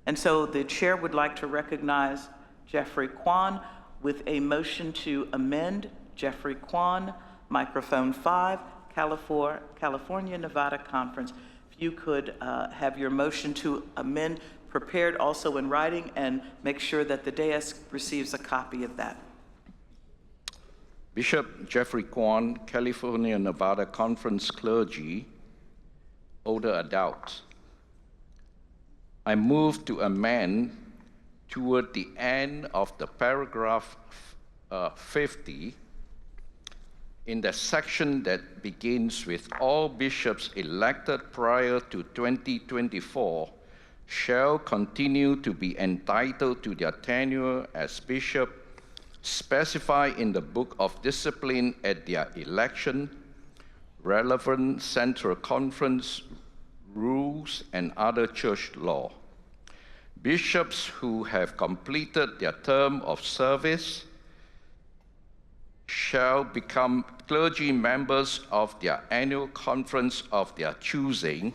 And so the chair would like to recognize Jeffrey Kwan with a motion to amend. Jeffrey Kwan, microphone 5, California-Nevada Conference. If you could have your motion to amend prepared also in writing and make sure that the dais receives a copy of that. Bishop Jeffrey Kwan, California-Nevada Conference clergy, older adult. I move to amend toward the end of the paragraph 50, in the section that begins with all bishops elected prior to 2024 shall continue to be entitled to their tenure as bishop specified in the Book of Discipline at their election, relevant Central Conference rules, and other church law. Bishops who have completed their term of service shall become clergy members of their annual conference of their choosing,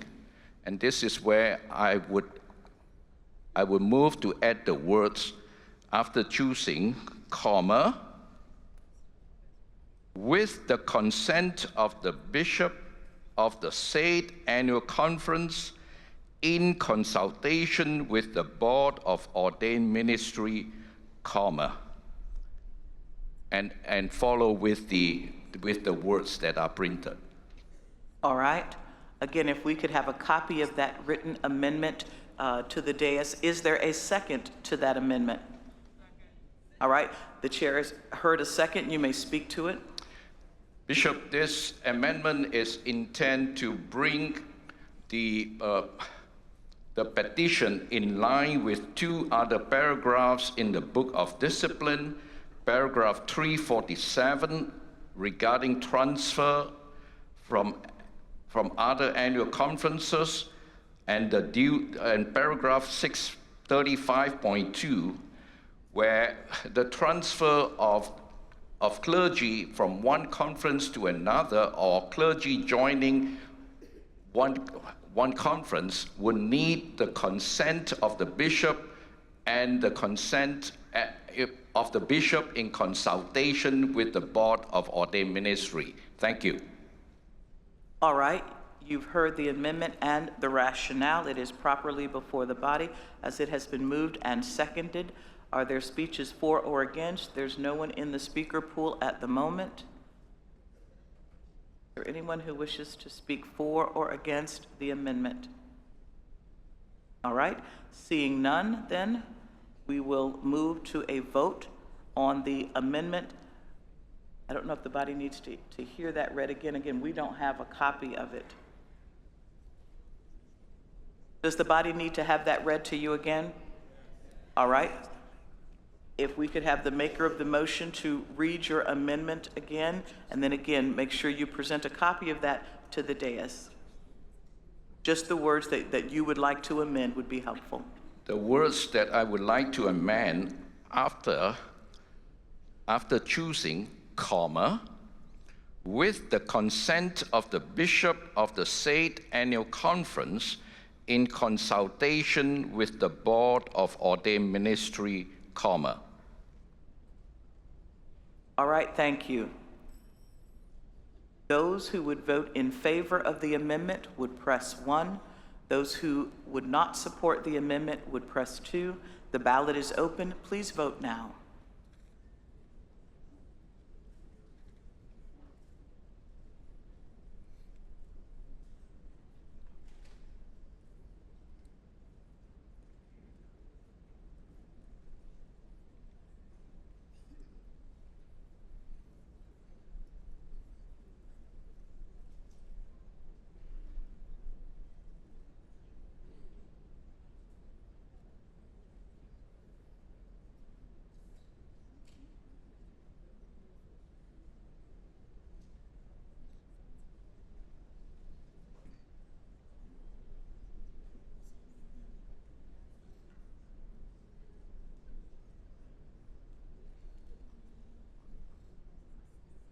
and this is where I would move to add the words after choosing, comma, with the consent of the bishop of the said annual conference in consultation with the board of ordained ministry, comma, and follow with the words that are printed. All right. Again, if we could have a copy of that written amendment to the dais. Is there a second to that amendment? All right. The chair has heard a second. You may speak to it. Bishop, this amendment is intended to bring the petition in line with two other paragraphs in the Book of Discipline, paragraph 347 regarding transfer from other annual conferences, and paragraph 635.2, where the transfer of clergy from one conference to another, or clergy joining one conference, would need the consent of the bishop and the consent of the bishop in consultation with the board of ordained ministry. Thank you. All right. You've heard the amendment and the rationale. It is properly before the body as it has been moved and seconded. Are there speeches for or against? There's no one in the speaker pool at the moment. Is there anyone who wishes to speak for or against the amendment? All right. Seeing none, then we will move to a vote on the amendment. I don't know if the body needs to hear that read again. Again, we don't have a copy of it. Does the body need to have that read to you again? All right. If we could have the maker of the motion to read your amendment again, and then again, make sure you present a copy of that to the dais. Just the words that you would like to amend would be helpful. The words that I would like to amend after choosing, comma, with the consent of the bishop of the said annual conference in consultation with the board of ordained ministry, comma. All right, thank you. Those who would vote in favor of the amendment would press 1. Those who would not support the amendment would press 2. The ballot is open. Please vote now.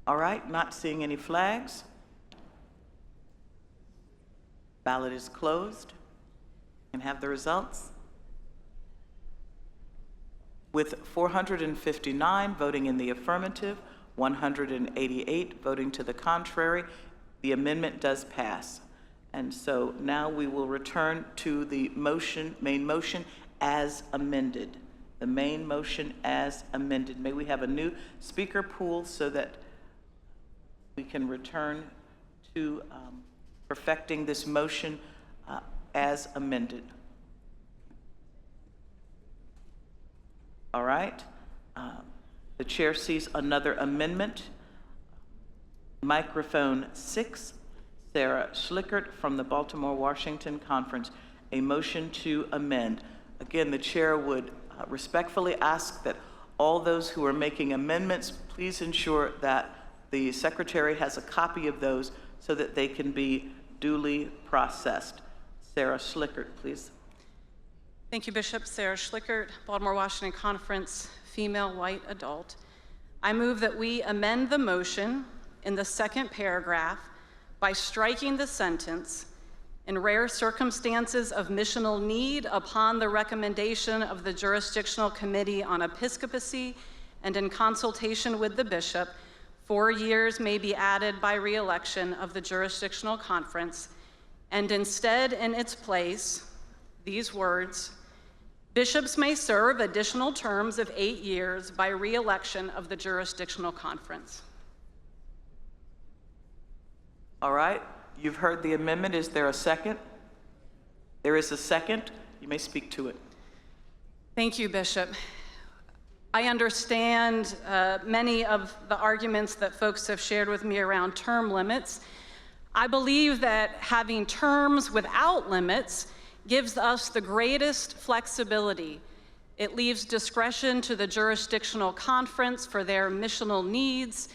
All right, not seeing any flags. Ballot is closed. And have the results. With 459 voting in the affirmative, 188 voting to the contrary, the amendment does pass. And so now we will return to the main motion as amended. The main motion as amended. May we have a new speaker pool so that we can return to perfecting this motion as amended. All right. The chair sees another amendment. Microphone 6, Sarah Schlickert from the Baltimore-Washington Conference. A motion to amend. Again, the chair would respectfully ask that all those who are making amendments, please ensure that the secretary has a copy of those so that they can be duly processed. Sarah Schlickert, please. Thank you, Bishop. Sarah Schlickert, Baltimore-Washington Conference, female, white, adult. I move that we amend the motion in the second paragraph by striking the sentence, "In rare circumstances of missional need, upon the recommendation of the Jurisdictional Committee on Episcopacy and in consultation with the bishop, 4 years may be added by re-election of the Jurisdictional Conference," and instead, in its place, these words, "Bishops may serve additional terms of 8 years by re-election of the Jurisdictional Conference." All right, you've heard the amendment. Is there a second? There is a second. You may speak to it. Thank you, Bishop. I understand many of the arguments that folks have shared with me around term limits. I believe that having terms without limits gives us the greatest flexibility. It leaves discretion to the jurisdictional conference for their missional needs,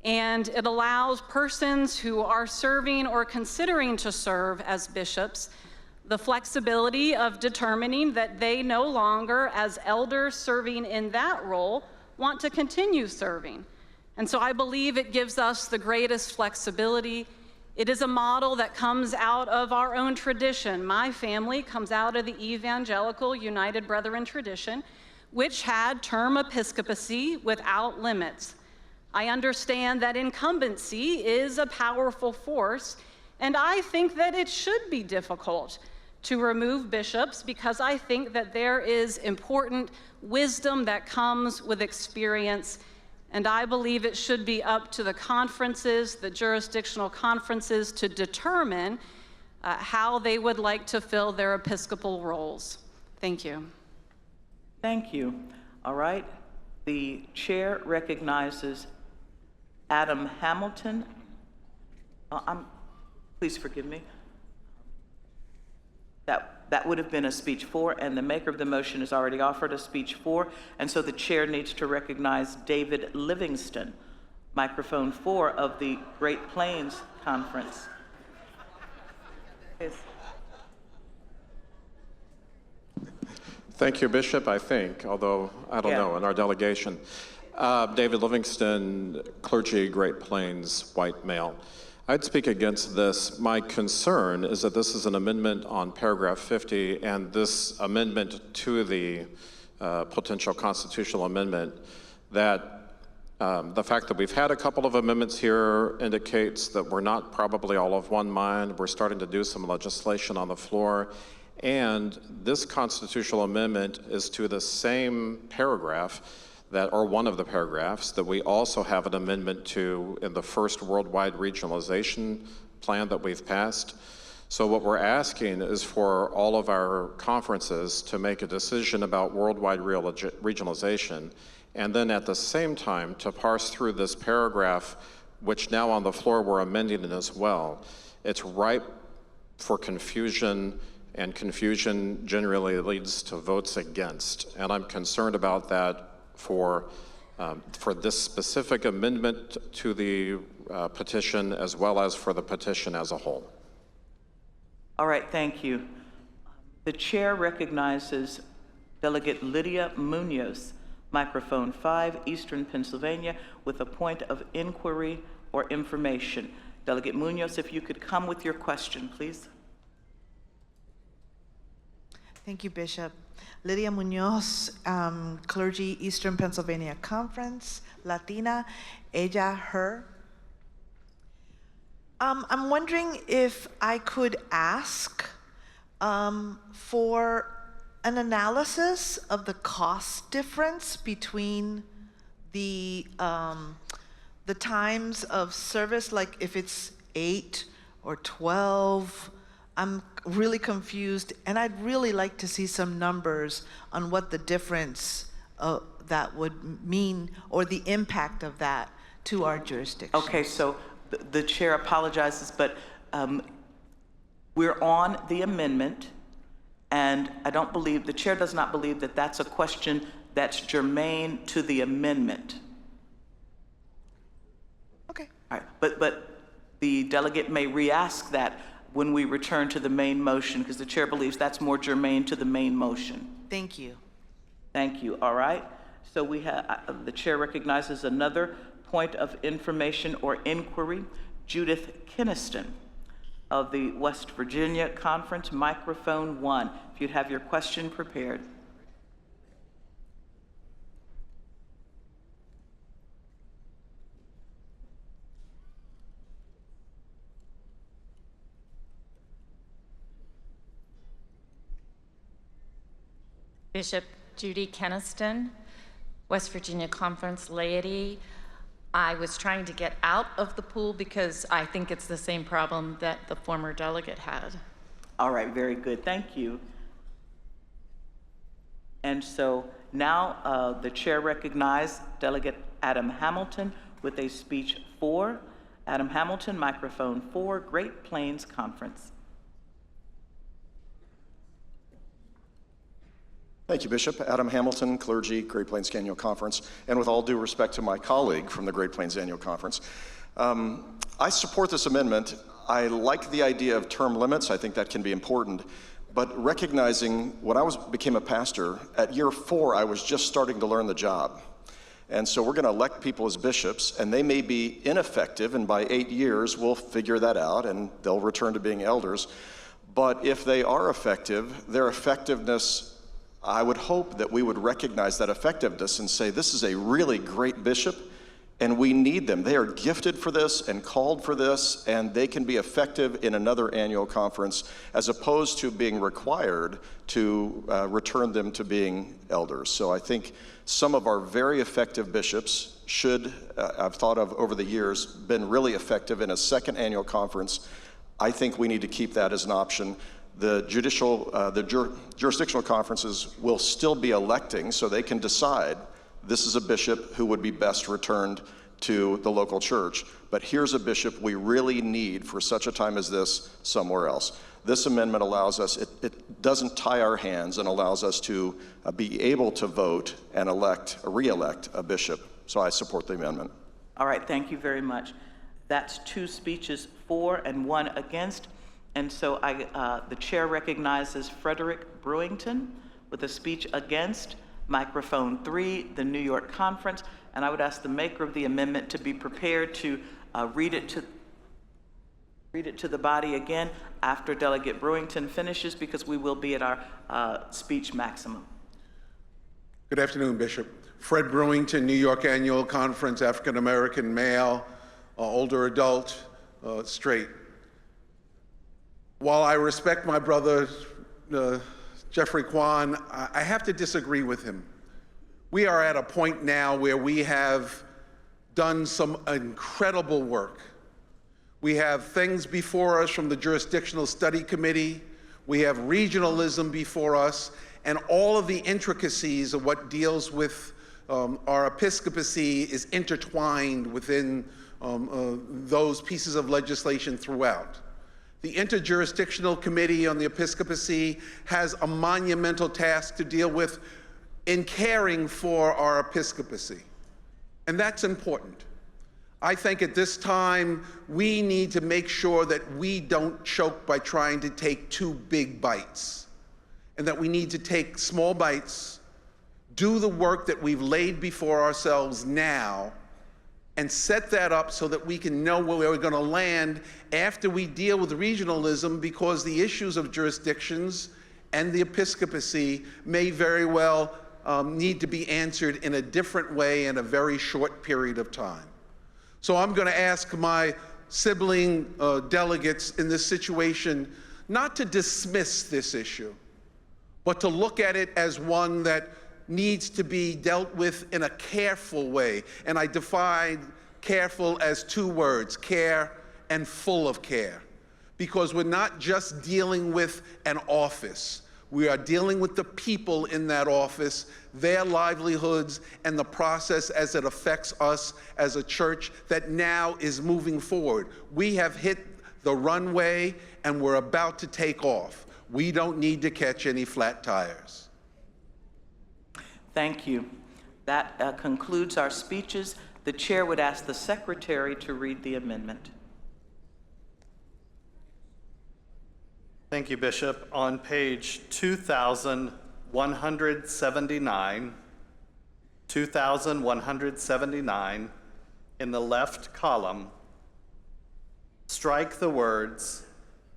and it allows persons who are serving or considering to serve as bishops the flexibility of determining that they no longer, as elders serving in that role, want to continue serving. And so I believe it gives us the greatest flexibility. It is a model that comes out of our own tradition. My family comes out of the Evangelical United Brethren tradition, which had term episcopacy without limits. I understand that incumbency is a powerful force, and I think that it should be difficult to remove bishops because I think that there is important wisdom that comes with experience, and I believe it should be up to the conferences, the jurisdictional conferences, to determine how they would like to fill their episcopal roles. Thank you. Thank you. All right. The chair recognizes Adam Hamilton. Please forgive me. That would have been a speech 4, and the maker of the motion has already offered a speech 4, and so the chair needs to recognize David Livingston, microphone 4 of the Great Plains Conference. Thank you, Bishop, I think, although I don't know, in our delegation. David Livingston, clergy, Great Plains, white male. I'd speak against this. My concern is that this is an amendment on paragraph 50, and this amendment to the potential constitutional amendment, that the fact that we've had a couple of amendments here indicates that we're not probably all of one mind. We're starting to do some legislation on the floor, and this constitutional amendment is to the same paragraph or one of the paragraphs that we also have an amendment to in the first worldwide regionalization plan that we've passed. So what we're asking is for all of our conferences to make a decision about worldwide regionalization, and then at the same time to parse through this paragraph, which now on the floor we're amending it as well. It's ripe for confusion, and confusion generally leads to votes against. And I'm concerned about that for this specific amendment to the petition, as well as for the petition as a whole. All right, thank you. The chair recognizes Delegate Lydia Munoz, microphone 5, Eastern Pennsylvania, with a point of inquiry or information. Delegate Munoz, if you could come with your question, please. Thank you, Bishop. Lydia Munoz, clergy, Eastern Pennsylvania Conference, Latina, ella, her. I'm wondering if I could ask for an analysis of the cost difference between the times of service, like if it's 8 or 12. I'm really confused, and I'd really like to see some numbers on what the difference that would mean, or the impact of that to our jurisdiction. Okay, so the chair apologizes, but we're on the amendment, and I don't believe, the chair does not believe that that's a question that's germane to the amendment. Okay. All right, but the delegate may re-ask that when we return to the main motion, because the chair believes that's more germane to the main motion. Thank you. Thank you. All right. So we have, the chair recognizes another point of information or inquiry. Judith Kinniston of the West Virginia Conference, microphone 1. If you'd have your question prepared. Bishop Judy Kenniston, West Virginia Conference laity. I was trying to get out of the pool because I think it's the same problem that the former delegate had. All right, very good. Thank you. And so now the chair recognizes Delegate Adam Hamilton with a speech 4. Adam Hamilton, microphone 4, Great Plains Conference. Thank you, Bishop. Adam Hamilton, clergy, Great Plains Annual Conference, and with all due respect to my colleague from the Great Plains Annual Conference, I support this amendment. I like the idea of term limits. I think that can be important, but recognizing when I became a pastor, at year 4, I was just starting to learn the job. And so we're going to elect people as bishops, and they may be ineffective, and by 8 years, we'll figure that out, and they'll return to being elders. But if they are effective, their effectiveness, I would hope that we would recognize that effectiveness and say, this is a really great bishop, and we need them. They are gifted for this and called for this, and they can be effective in another annual conference, as opposed to being required to return them to being elders. So I think some of our very effective bishops should, I've thought of over the years, been really effective in a second annual conference. I think we need to keep that as an option. The jurisdictional conferences will still be electing, so they can decide this is a bishop who would be best returned to the local church, but here's a bishop we really need for such a time as this somewhere else. This amendment allows us, it doesn't tie our hands, and allows us to be able to vote and re-elect a bishop. So I support the amendment. All right, thank you very much. That's 2 speeches for and 1 against. And so the chair recognizes Frederick Brewington with a speech against, microphone 3, the New York Conference. And I would ask the maker of the amendment to be prepared to read it to the body again after Delegate Brewington finishes, because we will be at our speech maximum. Good afternoon, Bishop. Fred Brewington, New York Annual Conference, African American male, older adult, straight. While I respect my brother, Jeffrey Kwan, I have to disagree with him. We are at a point now where we have done some incredible work. We have things before us from the Jurisdictional Study Committee. We have regionalism before us, and all of the intricacies of what deals with our episcopacy is intertwined within those pieces of legislation throughout. The Interjurisdictional Committee on the Episcopacy has a monumental task to deal with in caring for our episcopacy, and that's important. I think at this time, we need to make sure that we don't choke by trying to take 2 big bites, and that we need to take small bites, do the work that we've laid before ourselves now, and set that up so that we can know where we're going to land after we deal with regionalism, because the issues of jurisdictions and the episcopacy may very well need to be answered in a different way in a very short period of time. So I'm going to ask my sibling delegates in this situation not to dismiss this issue, but to look at it as one that needs to be dealt with in a careful way. And I define careful as 2 words, care and full of care. Because we're not just dealing with an office. We are dealing with the people in that office, their livelihoods, and the process as it affects us as a church that now is moving forward. We have hit the runway and we're about to take off. We don't need to catch any flat tires. Thank you. That concludes our speeches. The chair would ask the secretary to read the amendment. Thank you, Bishop. On page 2179, in the left column, strike the words,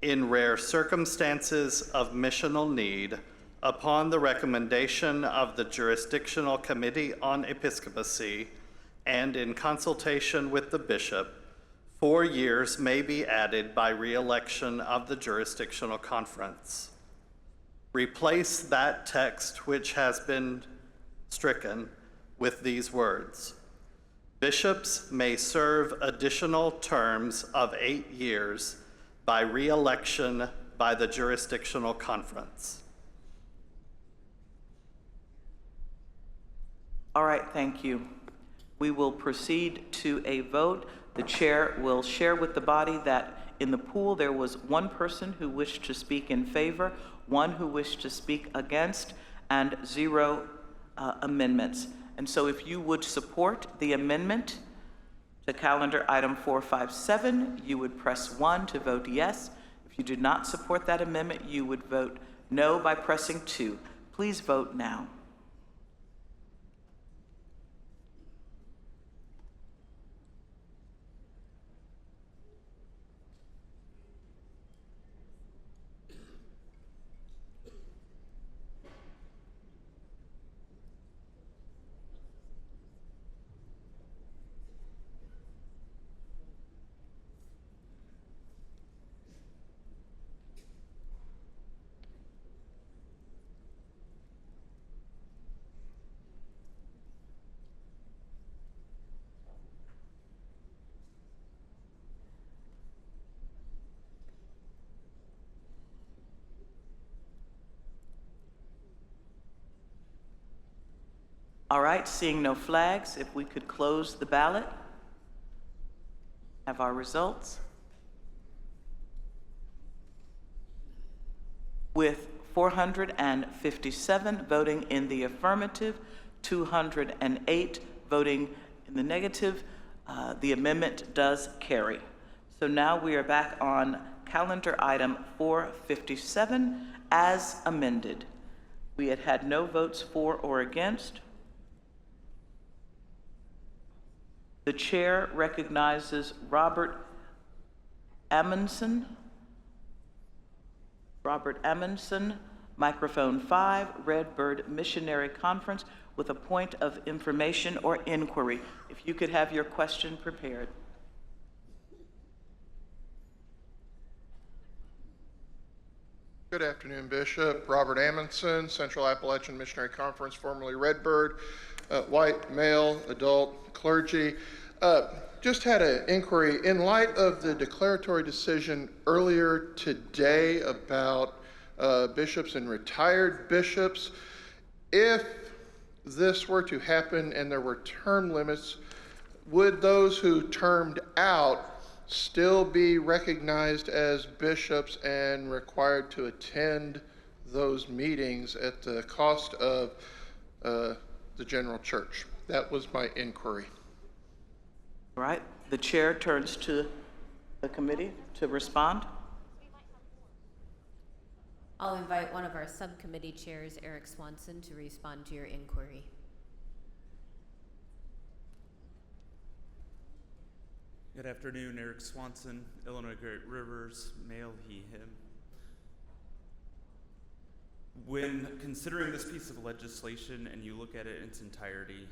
"in rare circumstances of missional need, upon the recommendation of the Jurisdictional Committee on Episcopacy and in consultation with the bishop, 4 years may be added by re-election of the Jurisdictional Conference." Replace that text which has been stricken with these words: "Bishops may serve additional terms of 8 years by re-election by the Jurisdictional Conference." All right, thank you. We will proceed to a vote. The chair will share with the body that in the pool there was one person who wished to speak in favor, one who wished to speak against, and 0 amendments. And so if you would support the amendment to calendar item 457, you would press 1 to vote yes. If you do not support that amendment, you would vote no by pressing 2. Please vote now. All right, seeing no flags, if we could close the ballot, have our results. With 457 voting in the affirmative, 208 voting in the negative, the amendment does carry. So now we are back on calendar item 457 as amended. We had no votes for or against. The chair recognizes Robert Amundson. Robert Amundson, microphone 5, Redbird Missionary Conference, with a point of information or inquiry. If you could have your question prepared. Good afternoon, Bishop. Robert Amundson, Central Appalachian Missionary Conference, formerly Redbird, white, male, adult, clergy. Just had an inquiry. In light of the declaratory decision earlier today about bishops and retired bishops, if this were to happen and there were term limits, would those who termed out still be recognized as bishops and required to attend those meetings at the cost of the general church? That was my inquiry. All right, the chair turns to the committee to respond. I'll invite one of our subcommittee chairs, Eric Swanson, to respond to your inquiry. Good afternoon, Eric Swanson, Illinois Great Rivers, male, he, him. When considering this piece of legislation and you look at it in its entirety,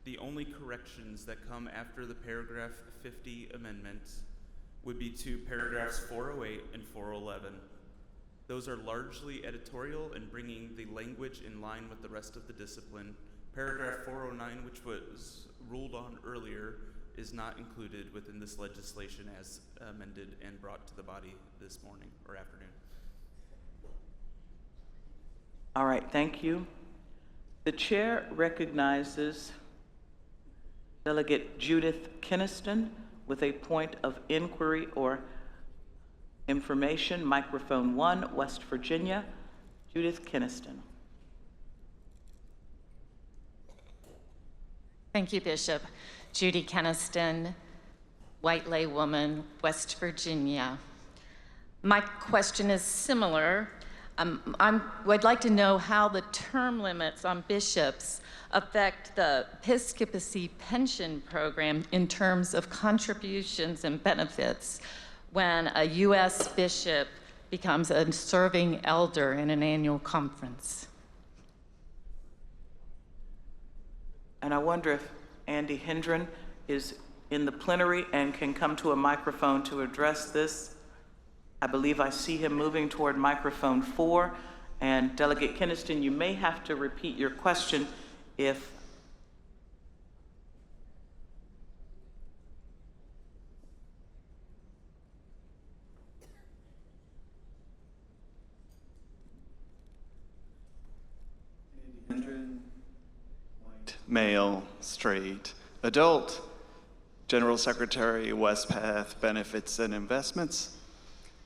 the only corrections that come after the paragraph 50 amendments would be to paragraphs 408 and 411. Those are largely editorial and bringing the language in line with the rest of the discipline. Paragraph 409, which was ruled on earlier, is not included within this legislation as amended and brought to the body this morning or afternoon. All right, thank you. The chair recognizes Delegate Judith Keniston with a point of inquiry or information. Microphone 1, West Virginia. Judith Keniston. Thank you, Bishop. Judy Keniston, white laywoman, West Virginia. My question is similar. I'd like to know how the term limits on bishops affect the Episcopacy pension program in terms of contributions and benefits when a U.S. bishop becomes a serving elder in an annual conference. And I wonder if Andy Hendren is in the plenary and can come to a microphone to address this. I believe I see him moving toward microphone 4. And Delegate Keniston, you may have to repeat your question if male, straight, adult, General Secretary, Westpath, Benefits and Investments.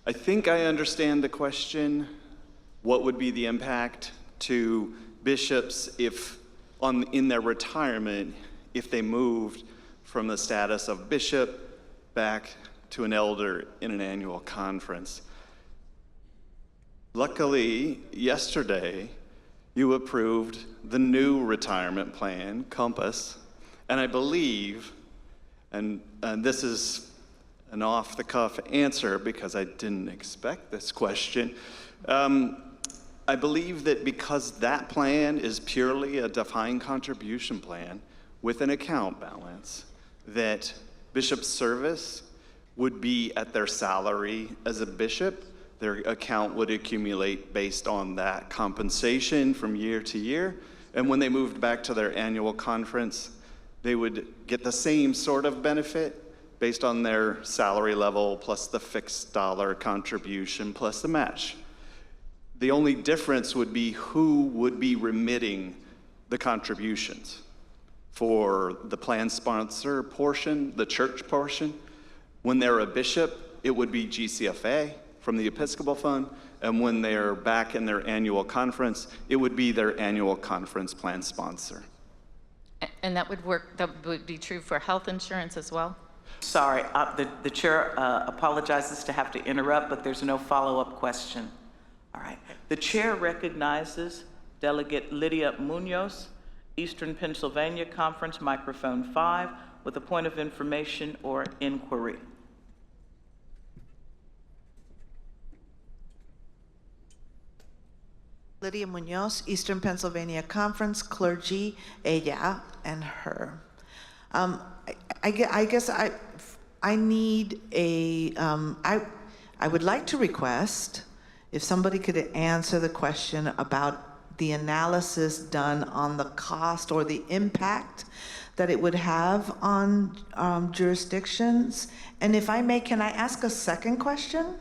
I think I understand the question. What would be the impact to bishops if, in their retirement, if they moved from the status of bishop back to an elder in an annual conference? Luckily, yesterday, you approved the new retirement plan, Compass, and I believe, and this is an off-the-cuff answer because I didn't expect this question, I believe that because that plan is purely a defined contribution plan with an account balance, that bishop service would be at their salary as a bishop. Their account would accumulate based on that compensation from year to year. And when they moved back to their annual conference, they would get the same sort of benefit based on their salary level plus the fixed dollar contribution plus the match. The only difference would be who would be remitting the contributions. For the plan sponsor portion, the church portion, when they're a bishop, it would be GCFA from the Episcopal Fund, and when they're back in their annual conference, it would be their annual conference plan sponsor. And that would be true for health insurance as well? Sorry, the chair apologizes to have to interrupt, but there's no follow-up question. All right. The chair recognizes Delegate Lydia Munoz, Eastern Pennsylvania Conference, microphone 5, with a point of information or inquiry. Lydia Munoz, Eastern Pennsylvania Conference, clergy, ella and her. I guess I need a, I would like to request if somebody could answer the question about the analysis done on the cost or the impact that it would have on jurisdictions. And if I may, can I ask a second question?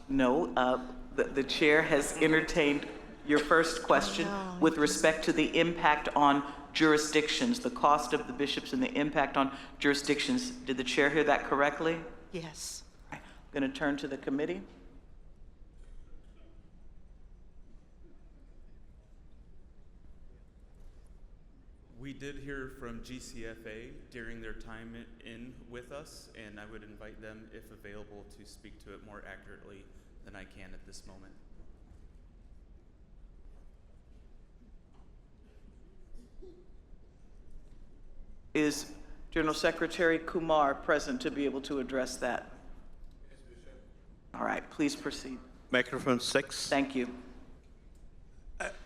No, the chair has entertained your first question with respect to the impact on jurisdictions, the cost of the bishops and the impact on jurisdictions. Did the chair hear that correctly? Yes. I'm going to turn to the committee. We did hear from GCFA during their time in with us, and I would invite them, if available, to speak to it more accurately than I can at this moment. Is General Secretary Kumar present to be able to address that? Yes, Bishop. All right, please proceed. Microphone 6. Thank you.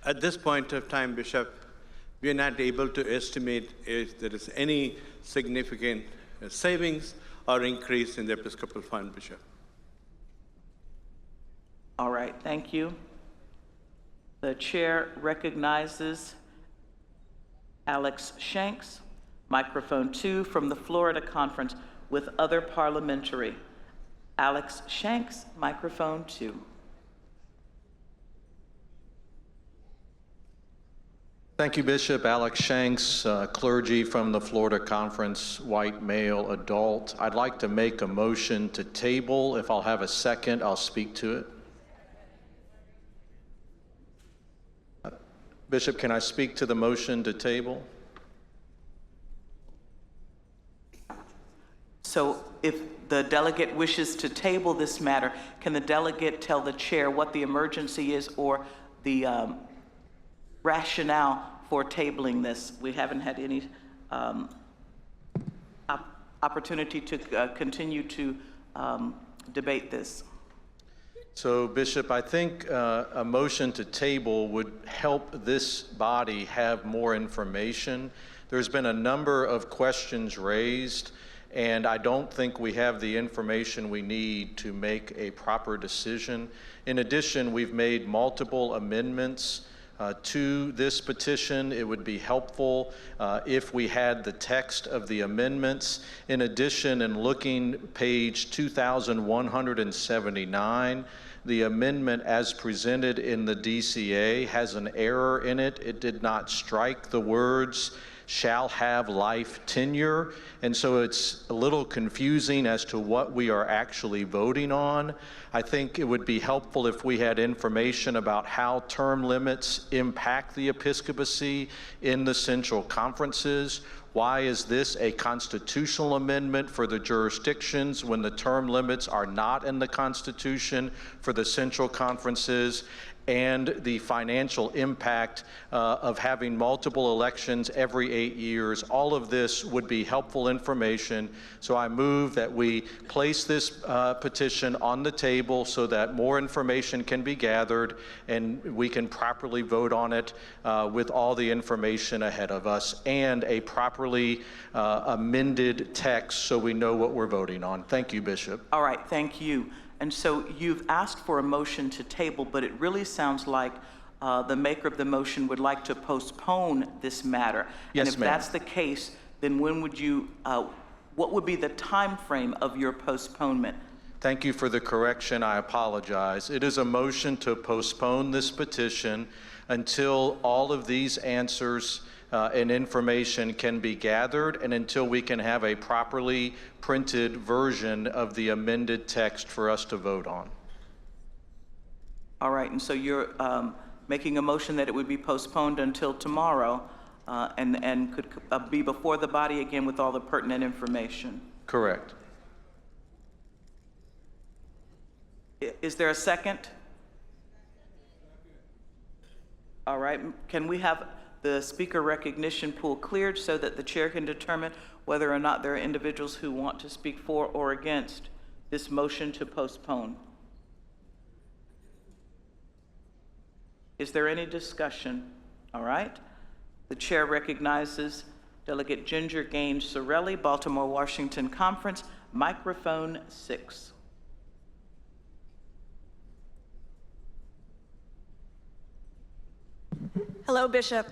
At this point of time, Bishop, we are not able to estimate if there is any significant savings or increase in the Episcopal Fund, Bishop. All right, thank you. The chair recognizes Alex Shanks, microphone 2 from the Florida Conference with other parliamentary. Alex Shanks, microphone 2. Thank you, Bishop. Alex Shanks, clergy from the Florida Conference, white male adult. I'd like to make a motion to table. If I'll have a second, I'll speak to it. Bishop, can I speak to the motion to table? So if the delegate wishes to table this matter, can the delegate tell the chair what the emergency is or the rationale for tabling this? We haven't had any opportunity to continue to debate this. So, Bishop, I think a motion to table would help this body have more information. There's been a number of questions raised, and I don't think we have the information we need to make a proper decision. In addition, we've made multiple amendments to this petition. It would be helpful if we had the text of the amendments. In addition, in looking page 2179, the amendment as presented in the DCA has an error in it. It did not strike the words shall have life tenure, and so it's a little confusing as to what we are actually voting on. I think it would be helpful if we had information about how term limits impact the episcopacy in the central conferences. Why is this a constitutional amendment for the jurisdictions when the term limits are not in the Constitution for the central conferences? And the financial impact of having multiple elections every 8 years. All of this would be helpful information. So I move that we place this petition on the table so that more information can be gathered and we can properly vote on it with all the information ahead of us and a properly amended text so we know what we're voting on. Thank you, Bishop. All right, thank you. And so you've asked for a motion to table, but it really sounds like the maker of the motion would like to postpone this matter. Yes, and if ma'am. that's the case, then when would you, what would be the time frame of your postponement? Thank you for the correction. I apologize. It is a motion to postpone this petition until all of these answers and information can be gathered and until we can have a properly printed version of the amended text for us to vote on. All right, and so you're making a motion that it would be postponed until tomorrow and could be before the body again with all the pertinent information. Correct. Is there a second? All right, can we have the speaker recognition pool cleared so that the chair can determine whether or not there are individuals who want to speak for or against this motion to postpone? Is there any discussion? All right. The chair recognizes Delegate Ginger Gaines Sorelli, Baltimore, Washington Conference, microphone 6. Hello, Bishop.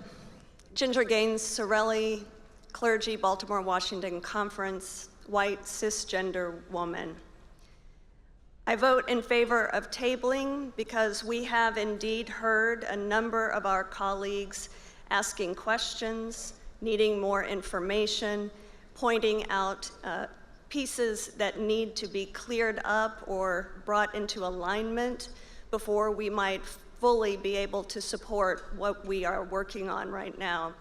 Ginger Gaines Sorelli, clergy, Baltimore, Washington Conference, white, cisgender woman. I vote in favor of tabling because we have indeed heard a number of our colleagues asking questions, needing more information, pointing out pieces that need to be cleared up or brought into alignment before we might fully be able to support what we are working on right now.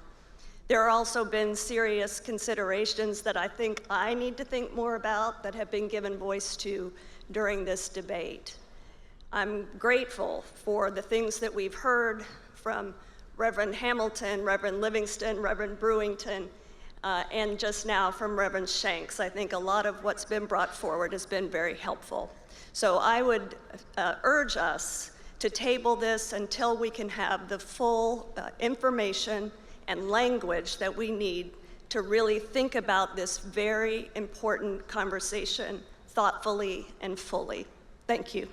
There have also been serious considerations that I think I need to think more about that have been given voice to during this debate. I'm grateful for the things that we've heard from Reverend Hamilton, Reverend Livingston, Reverend Brewington, and just now from Reverend Shanks. I think a lot of what's been brought forward has been very helpful. So I would urge us to table this until we can have the full information and language that we need to really think about this very important conversation thoughtfully and fully. Thank you.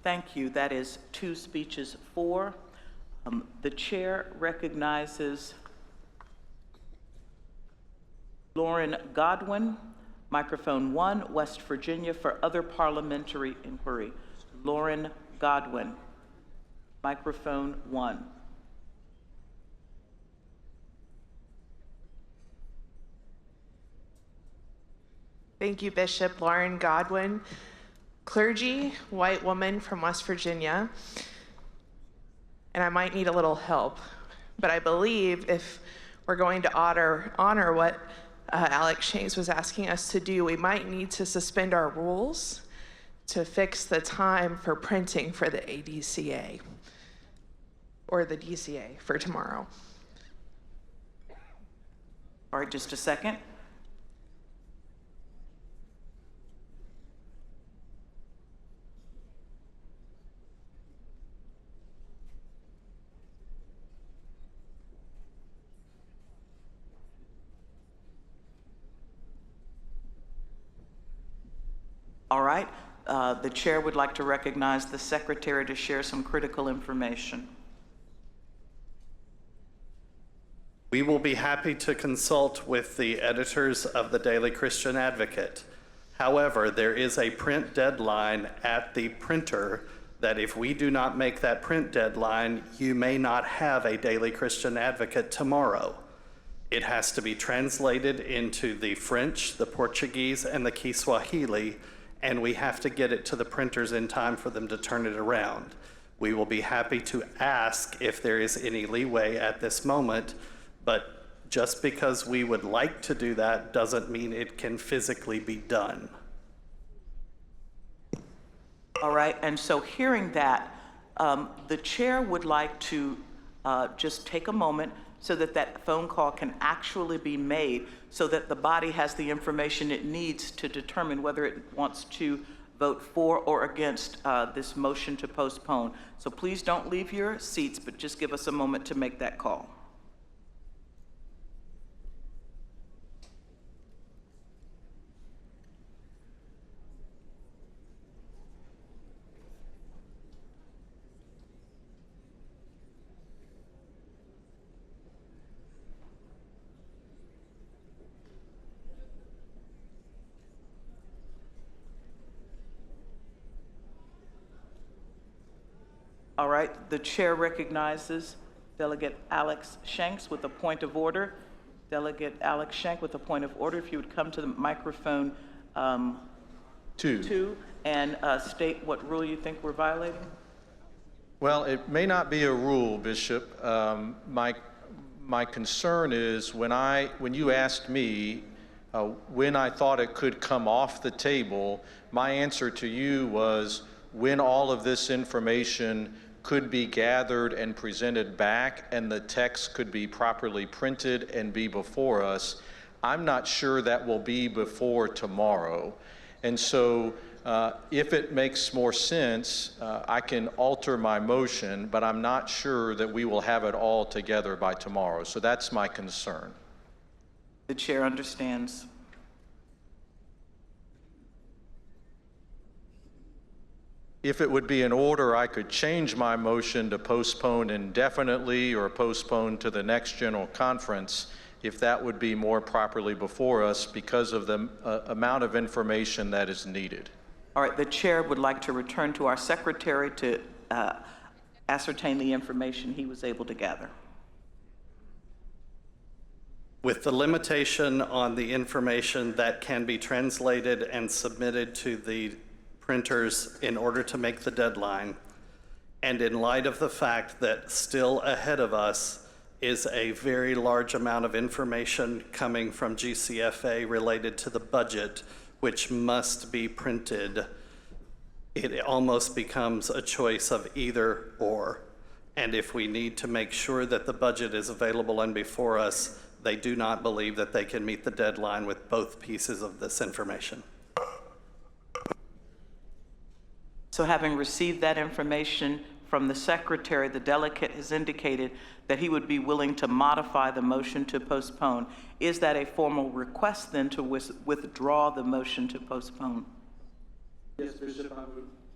Thank you. That is 2 speeches for. The chair recognizes Lauren Godwin, microphone 1, West Virginia, for other parliamentary inquiry. Lauren Godwin, microphone 1. Thank you, Bishop Lauren Godwin. Clergy, white woman from West Virginia. And I might need a little help, but I believe if we're going to honor what Alex Shanks was asking us to do, we might need to suspend our rules to fix the time for printing for the ADCA, or the DCA for tomorrow. All right, just a second. All right, the chair would like to recognize the secretary to share some critical information. We will be happy to consult with the editors of the Daily Christian Advocate. However, there is a print deadline at the printer that if we do not make that print deadline, you may not have a Daily Christian Advocate tomorrow. It has to be translated into the French, the Portuguese, and the Kiswahili, and we have to get it to the printers in time for them to turn it around. We will be happy to ask if there is any leeway at this moment, but just because we would like to do that doesn't mean it can physically be done. All right, and so hearing that, the chair would like to just take a moment so that that phone call can actually be made so that the body has the information it needs to determine whether it wants to vote for or against this motion to postpone. So please don't leave your seats, but just give us a moment to make that call. All right, the chair recognizes Delegate Alex Shanks with a point of order. Delegate Alex Shank with a point of order. If you would come to the microphone two and state what rule you think we're violating. Well, it may not be a rule, Bishop. My concern is when you asked me when I thought it could come off the table, my answer to you was when all of this information could be gathered and presented back and the text could be properly printed and be before us. I'm not sure that will be before tomorrow. And so if it makes more sense, I can alter my motion, but I'm not sure that we will have it all together by tomorrow. So that's my concern. The chair understands. If it would be in order, I could change my motion to postpone indefinitely or postpone to the next general conference if that would be more properly before us because of the amount of information that is needed. All right, the chair would like to return to our secretary to ascertain the information he was able to gather. With the limitation on the information that can be translated and submitted to the printers in order to make the deadline, and in light of the fact that still ahead of us is a very large amount of information coming from GCFA related to the budget, which must be printed, it almost becomes a choice of either or. And if we need to make sure that the budget is available and before us, they do not believe that they can meet the deadline with both pieces of this information. So having received that information from the secretary, the delegate has indicated that he would be willing to modify the motion to postpone. Is that a formal request then to withdraw the motion to postpone? Yes, Bishop,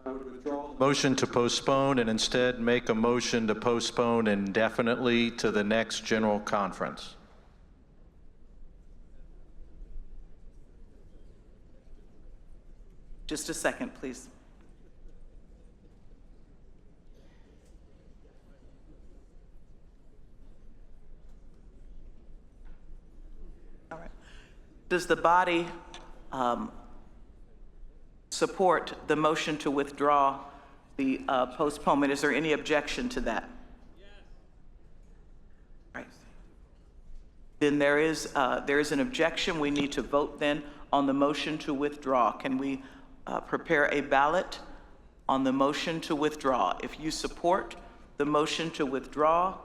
I would withdraw the motion to postpone and instead make a motion to postpone indefinitely to the next general conference. Just a second, please. All right. Does the body support the motion to withdraw the postponement. Is there any objection to that? Right. Then there is an objection. We need to vote then on the motion to withdraw. Can we prepare a ballot on the motion to withdraw? If you support the motion to withdraw,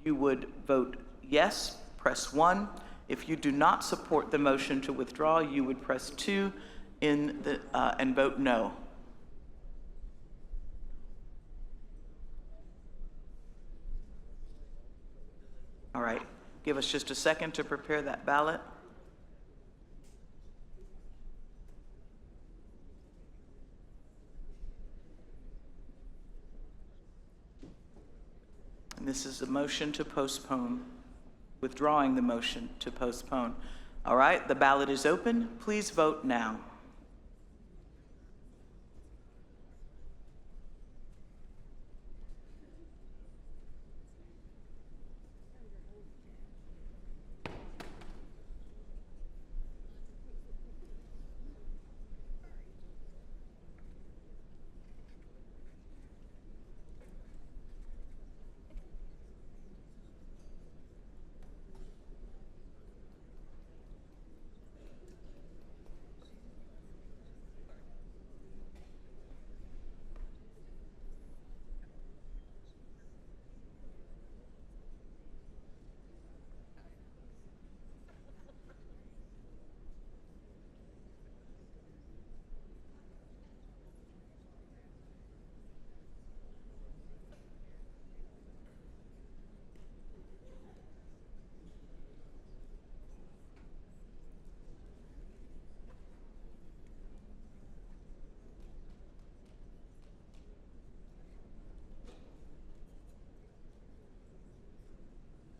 you would vote yes, press 1. If you do not support the motion to withdraw, you would press 2 and vote no. All right, give us just a second to prepare that ballot. And this is the motion to postpone, withdrawing the motion to postpone. All right, the ballot is open. Please vote now.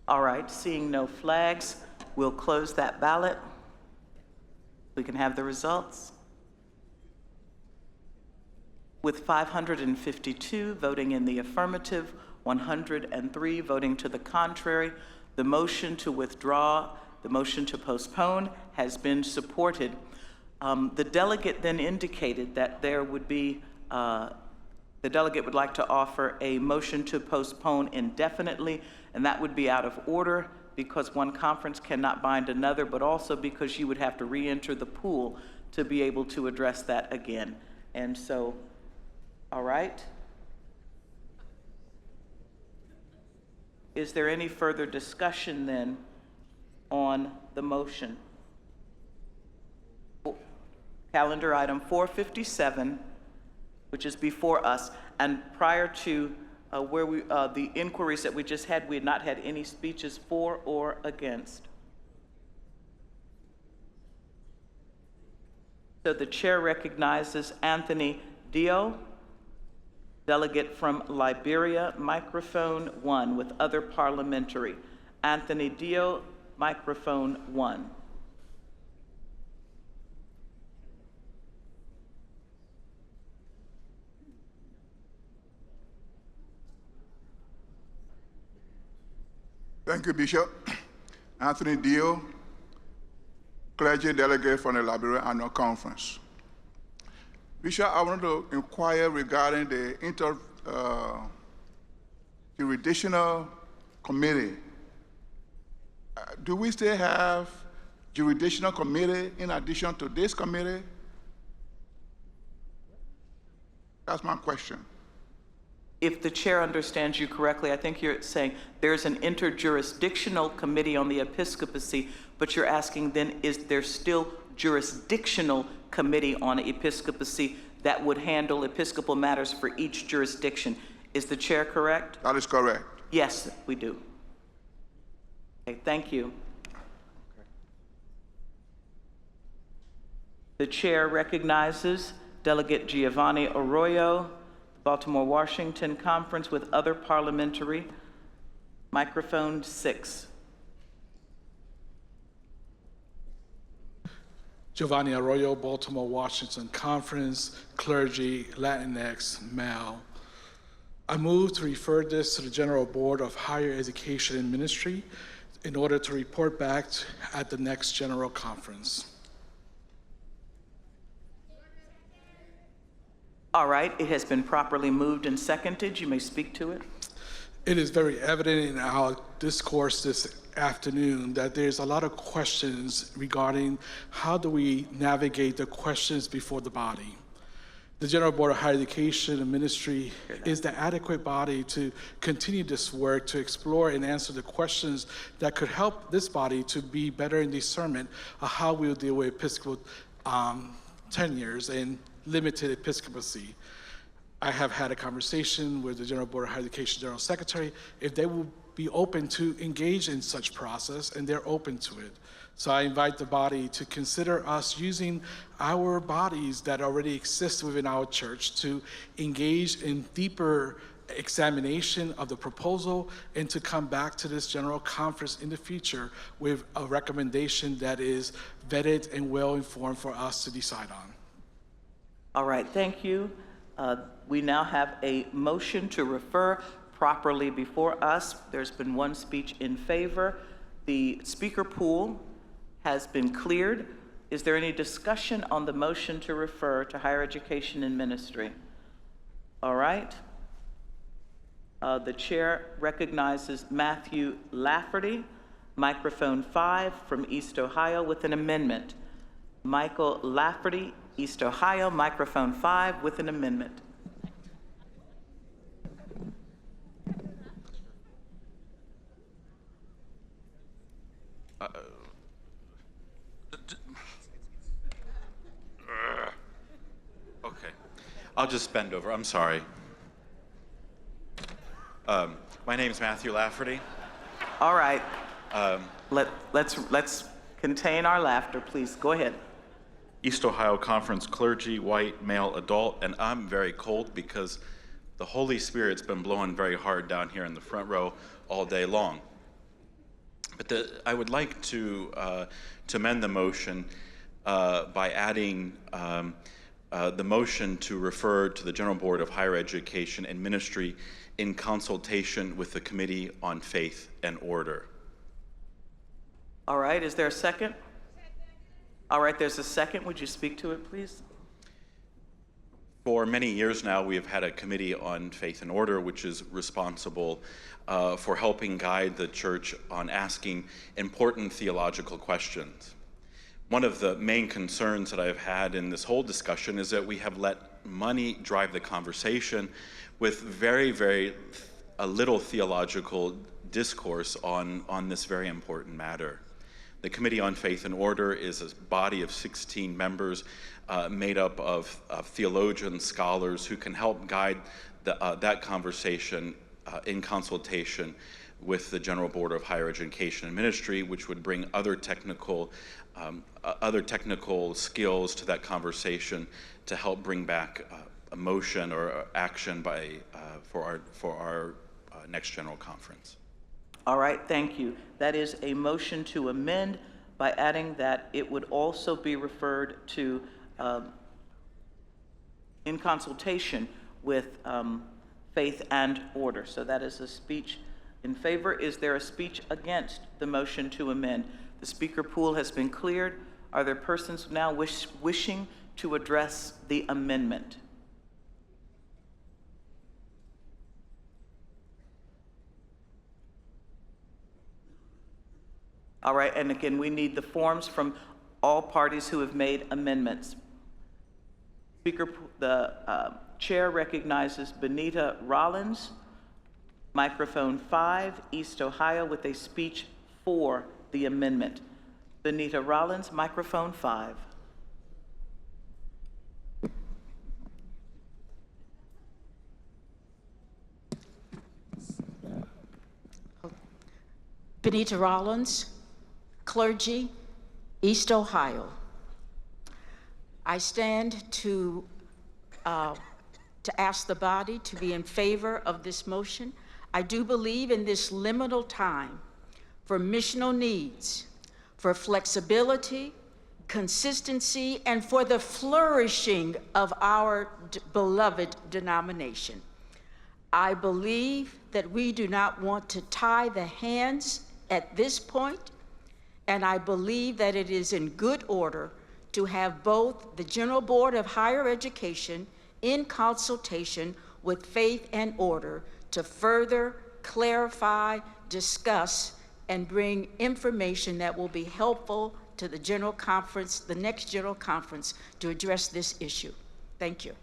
All right, seeing no flags, we'll close that ballot. We can have the results. With 552 voting in the affirmative, 103 voting to the contrary, the motion to withdraw, the motion to postpone has been supported. The delegate then indicated that there would be, the delegate would like to offer a motion to postpone indefinitely, and that would be out of order because one conference cannot bind another, but also because you would have to re-enter the pool to be able to address that again. And so, all right. Is there any further discussion then on the motion? Calendar item 457, which is before us, and prior to the inquiries that we just had, we had not had any speeches for or against. So the chair recognizes Anthony Dio, delegate from Liberia, microphone 1, with other parliamentary. Anthony Dio, microphone 1. Thank you, Bishop. Anthony Dio, clergy delegate from the Liberia Annual Conference. Bishop, I want to inquire regarding the jurisdictional committee. Do we still have jurisdictional committee in addition to this committee? That's my question. If the chair understands you correctly, I think you're saying there's an interjurisdictional committee on the episcopacy, but you're asking then, is there still jurisdictional committee on episcopacy that would handle episcopal matters for each jurisdiction? Is the chair correct? That is correct. Yes, we do. Okay, thank you. The chair recognizes Delegate Giovanni Arroyo, Baltimore, Washington Conference with other parliamentary. Microphone 6. Giovanni Arroyo, Baltimore, Washington Conference, clergy, Latinx, male. I move to refer this to the General Board of Higher Education and Ministry in order to report back at the next General Conference. All right, it has been properly moved and seconded. You may speak to it. It is very evident in our discourse this afternoon that there's a lot of questions regarding how do we navigate the questions before the body. The General Board of Higher Education and Ministry is the adequate body to continue this work, to explore and answer the questions that could help this body to be better in discernment of how we'll deal with Episcopal tenures and limited episcopacy. I have had a conversation with the General Board of Higher Education General Secretary if they will be open to engage in such process, and they're open to it. So I invite the body to consider us using our bodies that already exist within our church to engage in deeper examination of the proposal and to come back to this general conference in the future with a recommendation that is vetted and well-informed for us to decide on. All right, thank you. We now have a motion to refer properly before us. There's been one speech in favor. The speaker pool has been cleared. Is there any discussion on the motion to refer to higher education and ministry? All right. The chair recognizes Matthew Lafferty, microphone 5 from East Ohio with an amendment. Michael Lafferty, East Ohio, microphone 5 with an amendment. Okay, I'll just bend over. I'm sorry. My name is Matthew Lafferty. All right. Let's contain our laughter, please. Go ahead. East Ohio Conference clergy, white, male, adult, and I'm very cold because the Holy Spirit's been blowing very hard down here in the front row all day long. But I would like to amend the motion by adding the motion to refer to the General Board of Higher Education and Ministry in consultation with the Committee on Faith and Order. All right, is there a second? All right, there's a second. Would you speak to it, please? For many years now, we have had a Committee on Faith and Order, which is responsible for helping guide the church on asking important theological questions. One of the main concerns that I've had in this whole discussion is that we have let money drive the conversation with very little theological discourse on this very important matter. The Committee on Faith and Order is a body of 16 members made up of theologians, scholars who can help guide that conversation in consultation with the General Board of Higher Education and Ministry, which would bring other technical skills to that conversation to help bring back a motion or action for our next General Conference. All right, thank you. That is a motion to amend by adding that it would also be referred to in consultation with Faith and Order. So that is a speech in favor. Is there a speech against the motion to amend? The speaker pool has been cleared. Are there persons now wishing to address the amendment? All right, and again, we need the forms from all parties who have made amendments. The chair recognizes Benita Rollins, microphone 5, East Ohio, with a speech for the amendment. Benita Rollins, microphone 5. Benita Rollins, clergy, East Ohio. I stand to ask the body to be in favor of this motion. I do believe in this liminal time for missional needs, for flexibility, consistency, and for the flourishing of our beloved denomination. I believe that we do not want to tie the hands at this point, and I believe that it is in good order to have both the General Board of Higher Education in consultation with Faith and Order to further clarify, discuss, and bring information that will be helpful to the General Conference, the next General Conference, to address this issue. Thank you.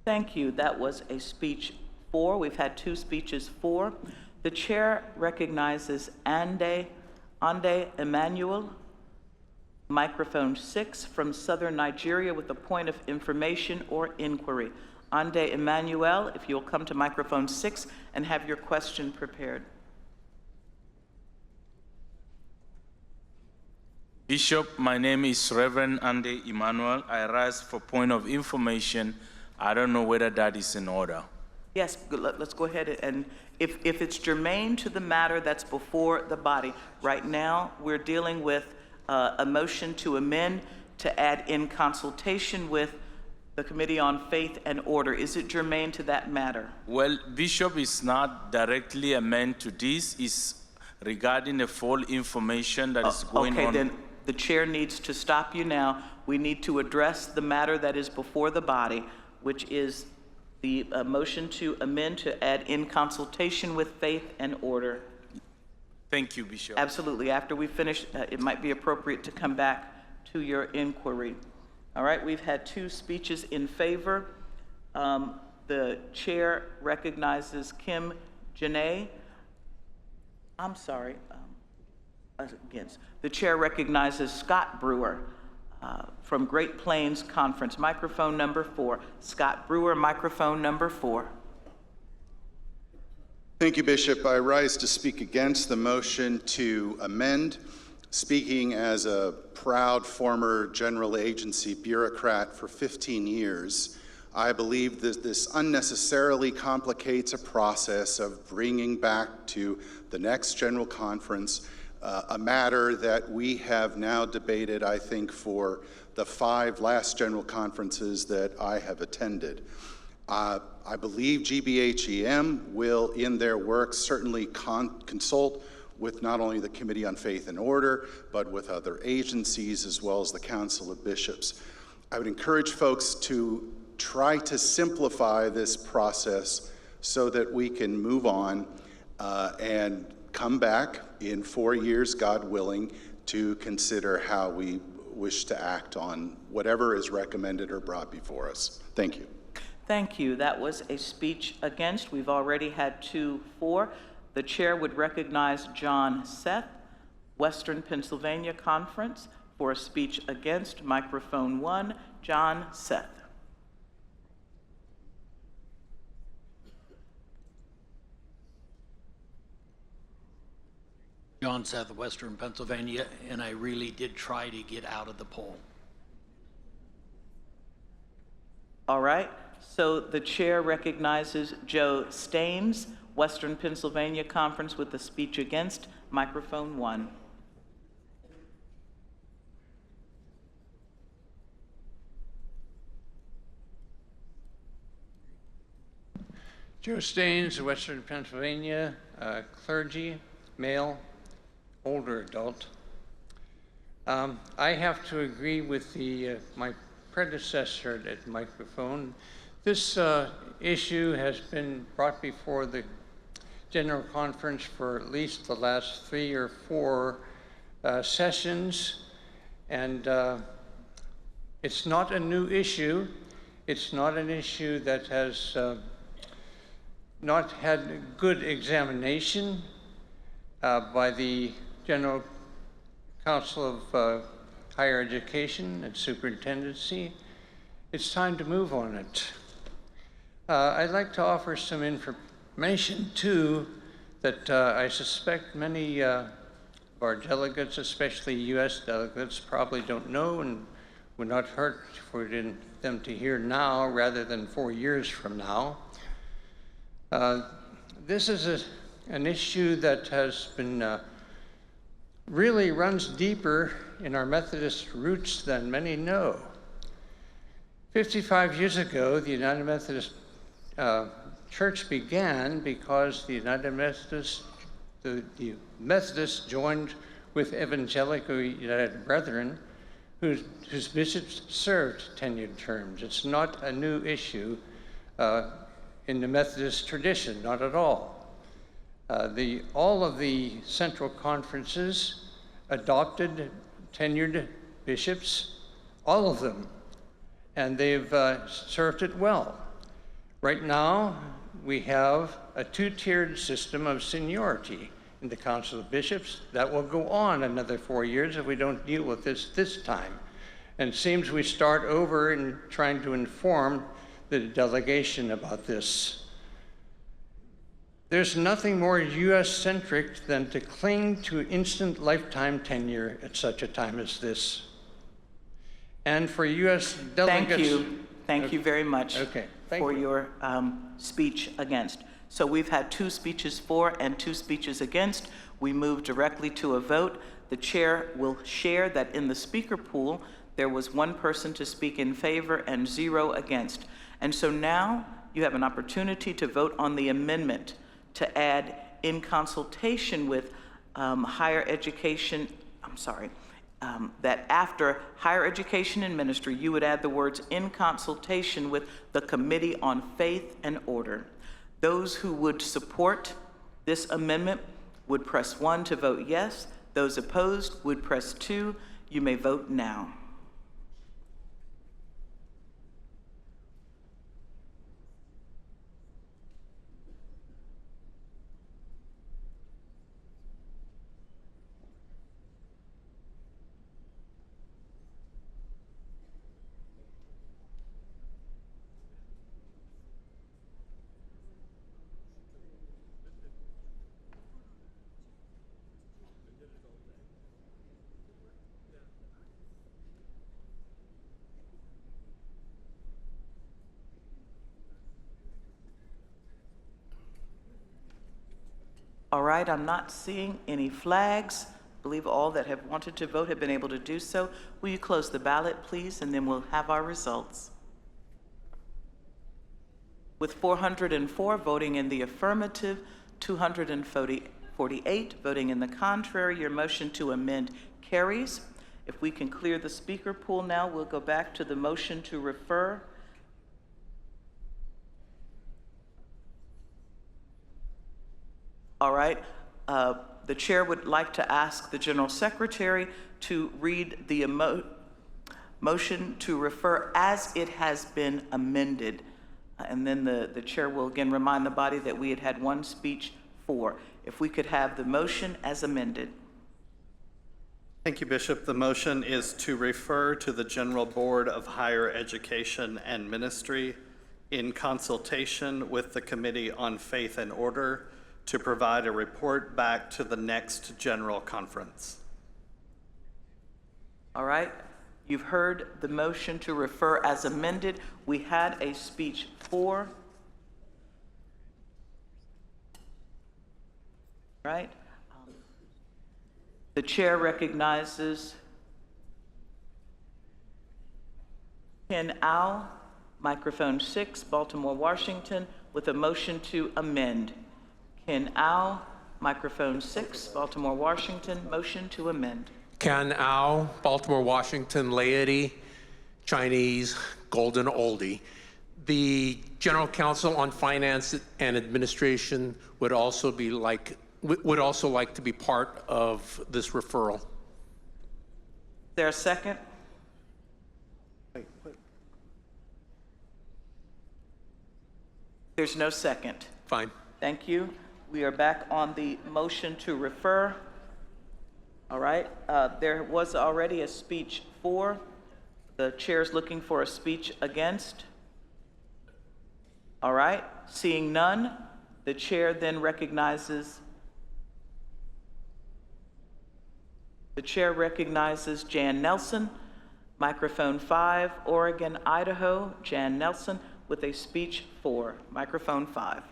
Thank you. That was a speech 4. We've had 2 speeches 4. The chair recognizes Ande Emmanuel, microphone 6, from Southern Nigeria with a point of information or inquiry. Ande Emmanuel, if you'll come to microphone 6 and have your question prepared. Bishop, my name is Reverend Ande Emmanuel. I rise for point of information. I don't know whether that is in order. Yes, let's go ahead and if it's germane to the matter that's before the body. Right now, we're dealing with a motion to amend to add in consultation with the Committee on Faith and Order. Is it germane to that matter? Well, Bishop, is not directly amended to this. It's regarding the full information that is going on. Okay, then the chair needs to stop you now. We need to address the matter that is before the body, which is the motion to amend to add in consultation with Faith and Order. Thank you, Bishop. Absolutely. After we finish, it might be appropriate to come back to your inquiry. All right, we've had 2 speeches in favor. The chair recognizes Kim Janae. I'm sorry, against. The chair recognizes Scott Brewer from Great Plains Conference, microphone number 4. Scott Brewer, microphone number 4. Thank you, Bishop. I rise to speak against the motion to amend. Speaking as a proud former general agency bureaucrat for 15 years, I believe that this unnecessarily complicates a process of bringing back to the next General Conference a matter that we have now debated, I think, for the 5 last General Conferences that I have attended. I believe GBHEM will, in their work, certainly consult with not only the Committee on Faith and Order, but with other agencies as well as the Council of Bishops. I would encourage folks to try to simplify this process so that we can move on and come back in 4 years, God willing, to consider how we wish to act on whatever is recommended or brought before us. Thank you. Thank you. That was a speech against. We've already had 2 for. The chair would recognize John Seth, Western Pennsylvania Conference, for a speech against. Microphone 1, John Seth. John Seth, Western Pennsylvania, and I really did try to get out of the poll. All right. So the chair recognizes Joe Staines, Western Pennsylvania Conference, with a speech against. Microphone 1. Joe Staines, Western Pennsylvania, clergy, male, older adult. I have to agree with my predecessor at microphone. This issue has been brought before the General Conference for at least the last 3 or 4 sessions, and it's not a new issue. It's not an issue that has not had good examination by the General Council of Higher Education and Superintendency. It's time to move on it. I'd like to offer some information too that I suspect many of our delegates, especially U.S. delegates, probably don't know and would not hurt for them to hear now rather than 4 years from now. This is an issue that has been really runs deeper in our Methodist roots than many know. 55 years ago, the United Methodist Church began because the United Methodists, the Methodists joined with Evangelical United Brethren whose bishops served tenured terms. It's not a new issue in the Methodist tradition, not at all. All of the central conferences adopted tenured bishops, all of them, and they've served it well. Right now, we have a two-tiered system of seniority in the Council of Bishops. That will go on another 4 years if we don't deal with this time. And it seems we start over in trying to inform the delegation about this. There's nothing more US-centric than to cling to instant lifetime tenure at such a time as this. And for US delegates— Thank you very much for you. your speech against. So we've had 2 speeches for and 2 speeches against. We move directly to a vote. The chair will share that in the speaker pool, there was 1 person to speak in favor and 0 against. And so now you have an opportunity to vote on the amendment to add in consultation with higher education, that after higher education and ministry, you would add the words in consultation with the Committee on Faith and Order. Those who would support this amendment would press 1 to vote yes. Those opposed would press 2. You may vote now. All right, I'm not seeing any flags. I believe all that have wanted to vote have been able to do so. Will you close the ballot, please, and then we'll have our results. With 404 voting in the affirmative, 248 voting in the contrary, your motion to amend carries. If we can clear the speaker pool now, we'll go back to the motion to refer. All right, the chair would like to ask the General Secretary to read the motion to refer as it has been amended. And then the chair will again remind the body that we had 1 speech for. If we could have the motion as amended. Thank you, Bishop. The motion is to refer to the General Board of Higher Education and Ministry in consultation with the Committee on Faith and Order to provide a report back to the next General Conference. All right, you've heard the motion to refer as amended. We had a speech for. Right? The chair recognizes Ken Au, microphone 6, Baltimore, Washington, with a motion to amend. Ken Au, microphone 6, Baltimore, Washington, motion to amend. Ken Au, Baltimore, Washington, laity, Chinese, golden oldie. The General Counsel on Finance and Administration would also like to be part of this referral. Is there a second? There's no second. Fine. Thank you. We are back on the motion to refer. All right, there was already a speech for. The chair's looking for a speech against. All right, seeing none, the chair then recognizes Jan Nelson, microphone 5, Oregon, Idaho, Jan Nelson with a speech for, microphone 5.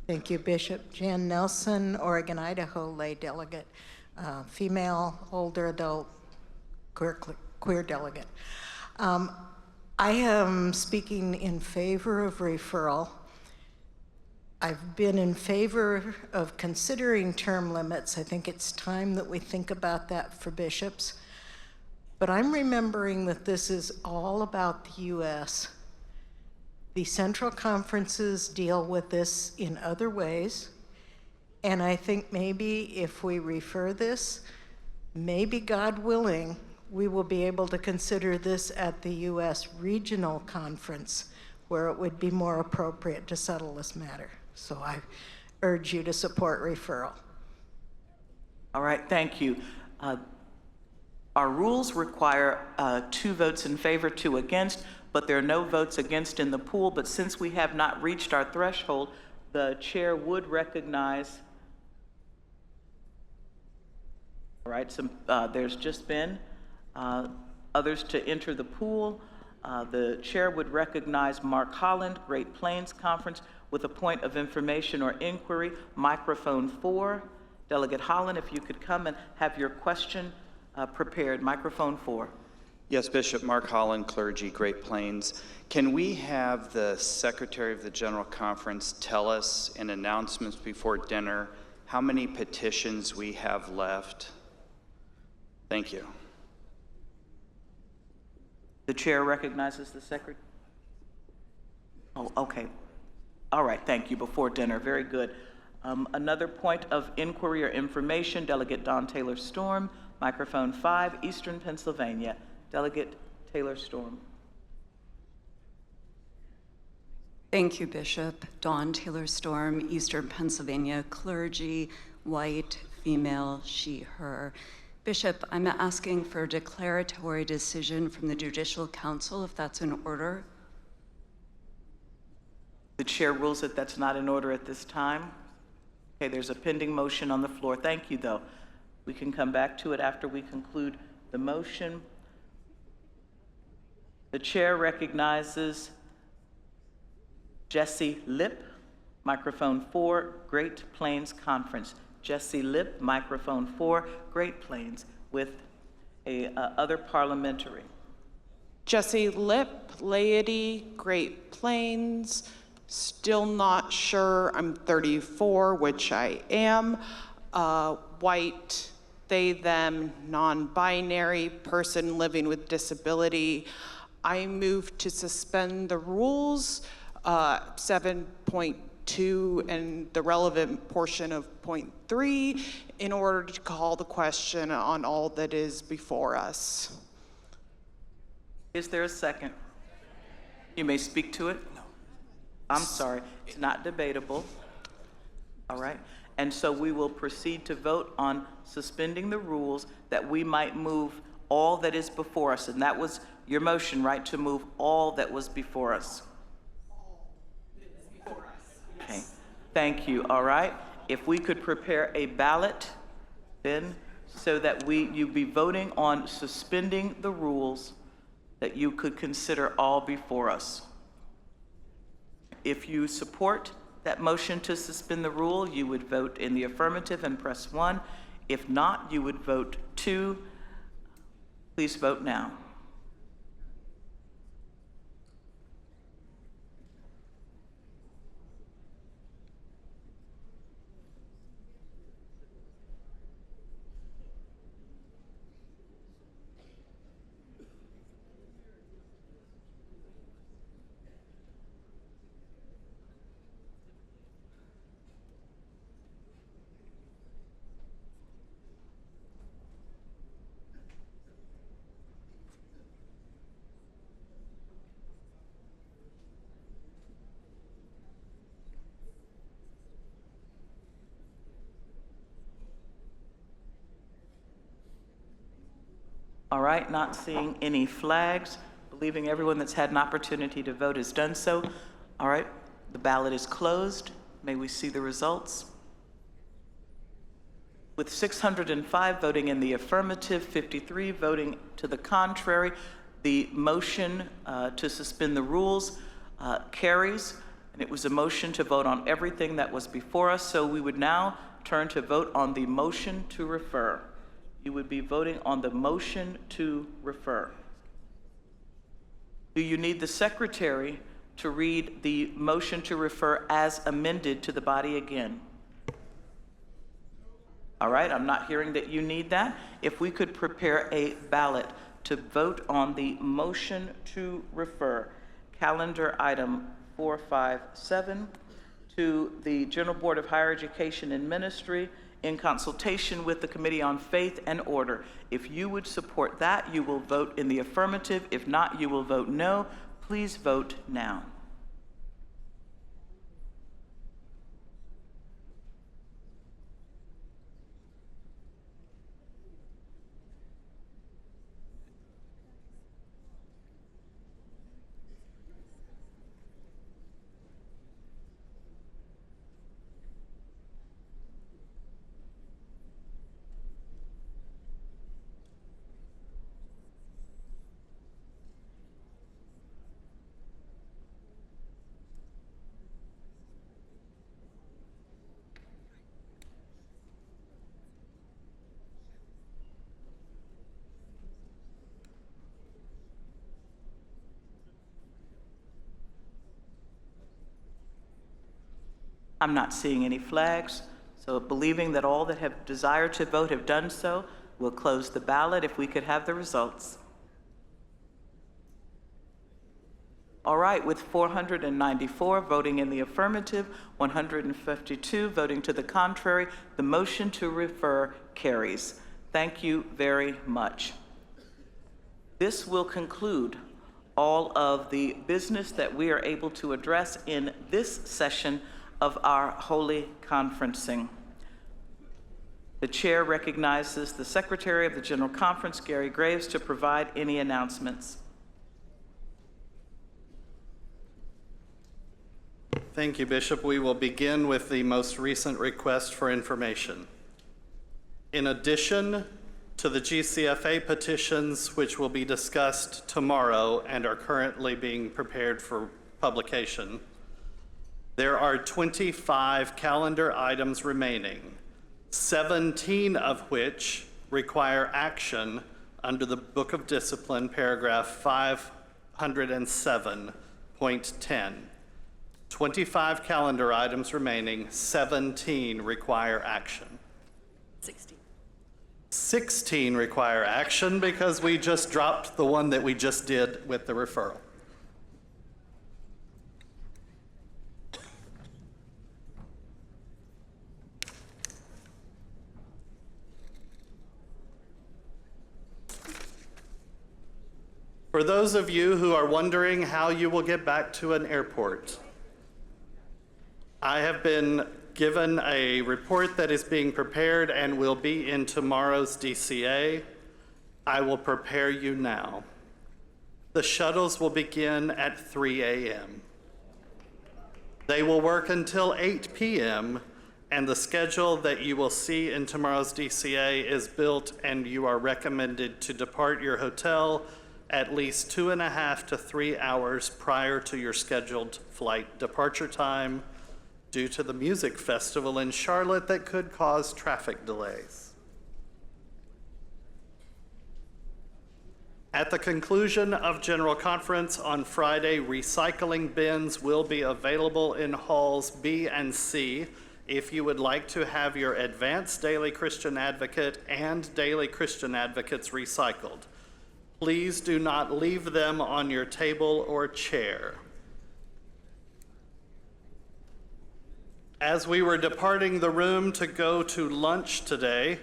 Thank you, Bishop. Jan Nelson, Oregon, Idaho, lay delegate, female, older adult, queer delegate. I am speaking in favor of referral. I've been in favor of considering term limits. I think it's time that we think about that for bishops. But I'm remembering that this is all about the U.S. The central conferences deal with this in other ways. And I think maybe if we refer this, maybe God willing, we will be able to consider this at the U.S. regional conference where it would be more appropriate to settle this matter. So I urge you to support referral. All right, thank you. Our rules require 2 votes in favor, 2 against, but there are no votes against in the pool. But since we have not reached our threshold, the chair would recognize. All right, there's just been others to enter the pool. The chair would recognize Mark Holland, Great Plains Conference, with a point of information or inquiry, microphone 4. Delegate Holland, if you could come and have your question prepared. Microphone 4. Yes, Bishop. Mark Holland, clergy, Great Plains. Can we have the Secretary of the General Conference tell us in announcements before dinner how many petitions we have left? Thank you. The chair recognizes the secretary. Oh, okay. All right, thank you. Before dinner, very good. Another point of inquiry or information, Delegate Don Taylor Storm, microphone 5, Eastern Pennsylvania. Delegate Taylor Storm. Thank you, Bishop. Dawn Taylor Storm, Eastern Pennsylvania, clergy, white, female, she, her. Bishop, I'm asking for a declaratory decision from the Judicial Council, if that's in order. The chair rules that that's not in order at this time. Okay, there's a pending motion on the floor. Thank you, though. We can come back to it after we conclude the motion. The chair recognizes Jesse Lipp, microphone 4, Great Plains Conference. Jesse Lipp, microphone 4, Great Plains, with other parliamentary. Jesse Lipp, laity, Great Plains. Still not sure. I'm 34, which I am. White, they, them, non-binary, person living with disability. I move to suspend the rules, 7.2 and the relevant portion of point 3 in order to call the question on all that is before us. Is there a second? You may speak to it. No. I'm sorry, it's not debatable. All right, and so we will proceed to vote on suspending the rules that we might move all that is before us. And that was your motion, right, to move all that was before us? Okay, thank you, all right. If we could prepare a ballot then so that you'd be voting on suspending the rules that you could consider all before us. If you support that motion to suspend the rule, you would vote in the affirmative and press 1. If not, you would vote 2. Please vote now. All right, not seeing any flags, believing everyone that's had an opportunity to vote has done so. All right, the ballot is closed. May we see the results? With 605 voting in the affirmative, 53 voting to the contrary, the motion to suspend the rules carries, and it was a motion to vote on everything that was before us. So we would now turn to vote on the motion to refer. You would be voting on the motion to refer. Do you need the secretary to read the motion to refer as amended to the body again? All right, I'm not hearing that you need that. If we could prepare a ballot to vote on the motion to refer calendar item 457 to the General Board of Higher Education and Ministry in consultation with the Committee on Faith and Order. If you would support that, you will vote in the affirmative. If not, you will vote no. Please vote now. I'm not seeing any flags, so believing that all that have desired to vote have done so, we'll close the ballot if we could have the results. All right, with 494 voting in the affirmative, 152 voting to the contrary, the motion to refer carries. Thank you very much. This will conclude all of the business that we are able to address in this session of our holy conferencing. The chair recognizes the Secretary of the General Conference, Gary Graves, to provide any announcements. Thank you, Bishop. We will begin with the most recent request for information. In addition to the GCFA petitions, which will be discussed tomorrow and are currently being prepared for publication, there are 25 calendar items remaining, 17 of which require action under the Book of Discipline, paragraph 507.10. 25 calendar items remaining, 17 require action. 16 require action because we just dropped the one that we just did with the referral. For those of you who are wondering how you will get back to an airport, I have been given a report that is being prepared and will be in tomorrow's DCA. I will prepare you now. The shuttles will begin at 3 a.m. They will work until 8 p.m., and the schedule that you will see in tomorrow's DCA is built, and you are recommended to depart your hotel at least 2.5 to 3 hours prior to your scheduled flight departure time due to the music festival in Charlotte that could cause traffic delays. At the conclusion of General Conference on Friday, recycling bins will be available in halls B and C if you would like to have your Advanced Daily Christian Advocate and Daily Christian Advocates recycled. Please do not leave them on your table or chair. As we were departing the room to go to lunch today,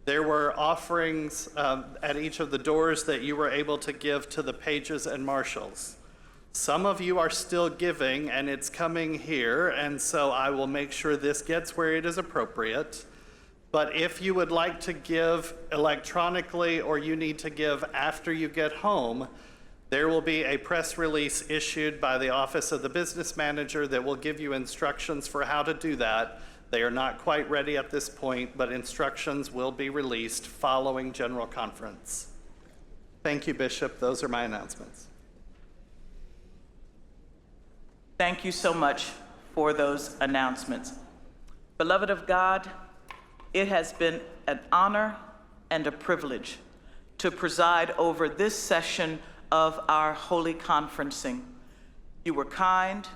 there were offerings at each of the doors that you were able to give to the pages and marshals. Some of you are still giving, and it's coming here, and so I will make sure this gets where it is appropriate. But if you would like to give electronically or you need to give after you get home, there will be a press release issued by the Office of the Business Manager that will give you instructions for how to do that. They are not quite ready at this point, but instructions will be released following General Conference. Thank you, Bishop. Those are my announcements. Thank you so much for those announcements. Beloved of God, it has been an honor and a privilege to preside over this session of our holy conferencing. You were kind,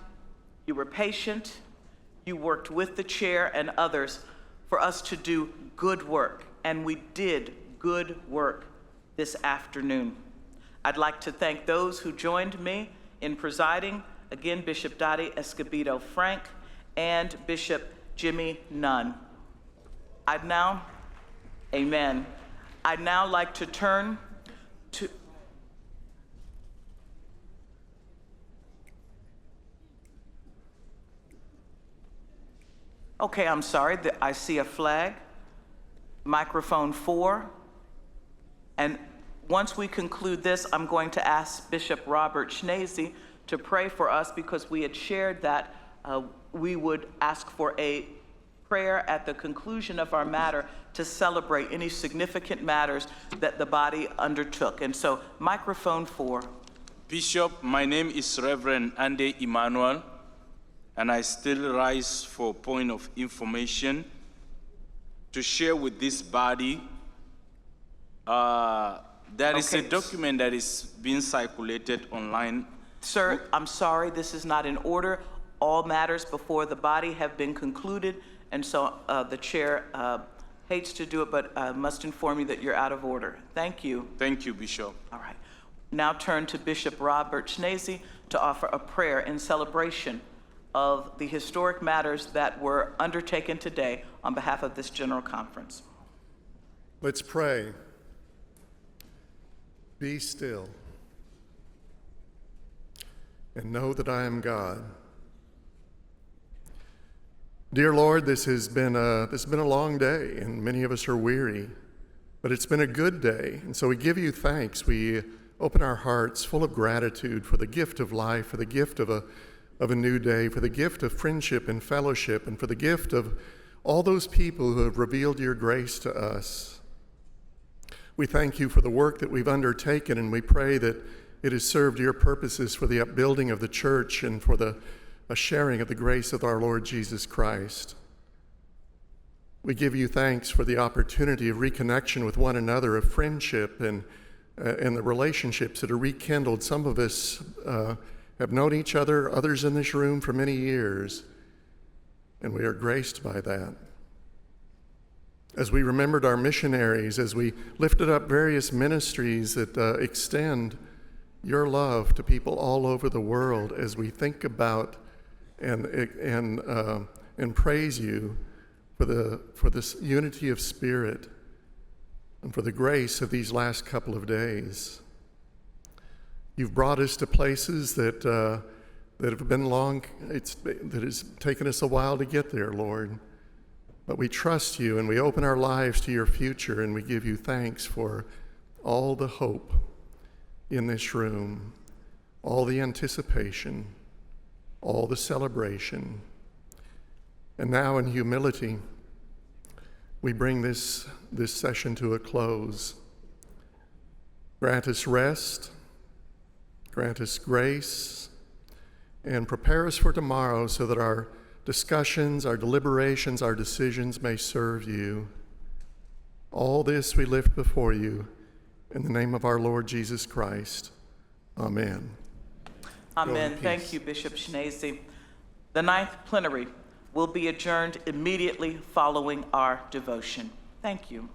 you were patient, you worked with the chair and others for us to do good work, and we did good work this afternoon. I'd like to thank those who joined me in presiding, again, Bishop Dottie Escobedo Frank and Bishop Jimmy Nunn. Amen. I'd now like to turn to, okay, I'm sorry, I see a flag, microphone 4. And once we conclude this, I'm going to ask Bishop Robert Schnase to pray for us, because we had shared that we would ask for a prayer at the conclusion of our matter to celebrate any significant matters that the body undertook. And so, microphone 4. Bishop, my name is Reverend Andy Emmanuel, and I still rise for point of information to share with this body. There is a document that is being circulated online. Sir, I'm sorry, this is not in order. All matters before the body have been concluded, and so the chair hates to do it, but must inform you that you're out of order. Thank you. Thank you, Bishop. All right. Now turn to Bishop Robert Schnase to offer a prayer in celebration of the historic matters that were undertaken today on behalf of this General Conference. Let's pray. Be still and know that I am God. Dear Lord, this has been a long day, and many of us are weary, but it's been a good day, and so we give you thanks. We open our hearts full of gratitude for the gift of life, for the gift of a new day, for the gift of friendship and fellowship, and for the gift of all those people who have revealed your grace to us. We thank you for the work that we've undertaken, and we pray that it has served your purposes for the upbuilding of the church and for a sharing of the grace of our Lord Jesus Christ. We give you thanks for the opportunity of reconnection with one another, of friendship and the relationships that are rekindled. Some of us have known each other, others in this room for many years, and we are graced by that. As we remembered our missionaries, as we lifted up various ministries that extend your love to people all over the world, as we think about and praise you for this unity of spirit and for the grace of these last couple of days. You've brought us to places that have been long. That has taken us a while to get there, Lord. But we trust you, and we open our lives to your future, and we give you thanks for all the hope in this room, all the anticipation, all the celebration. And now in humility, we bring this session to a close. Grant us rest, grant us grace, and prepare us for tomorrow so that our discussions, our deliberations, our decisions may serve you. All this we lift before you in the name of our Lord Jesus Christ. Amen. Amen. Thank you, Bishop Schnase. The 9th plenary will be adjourned immediately following our devotion. Thank you.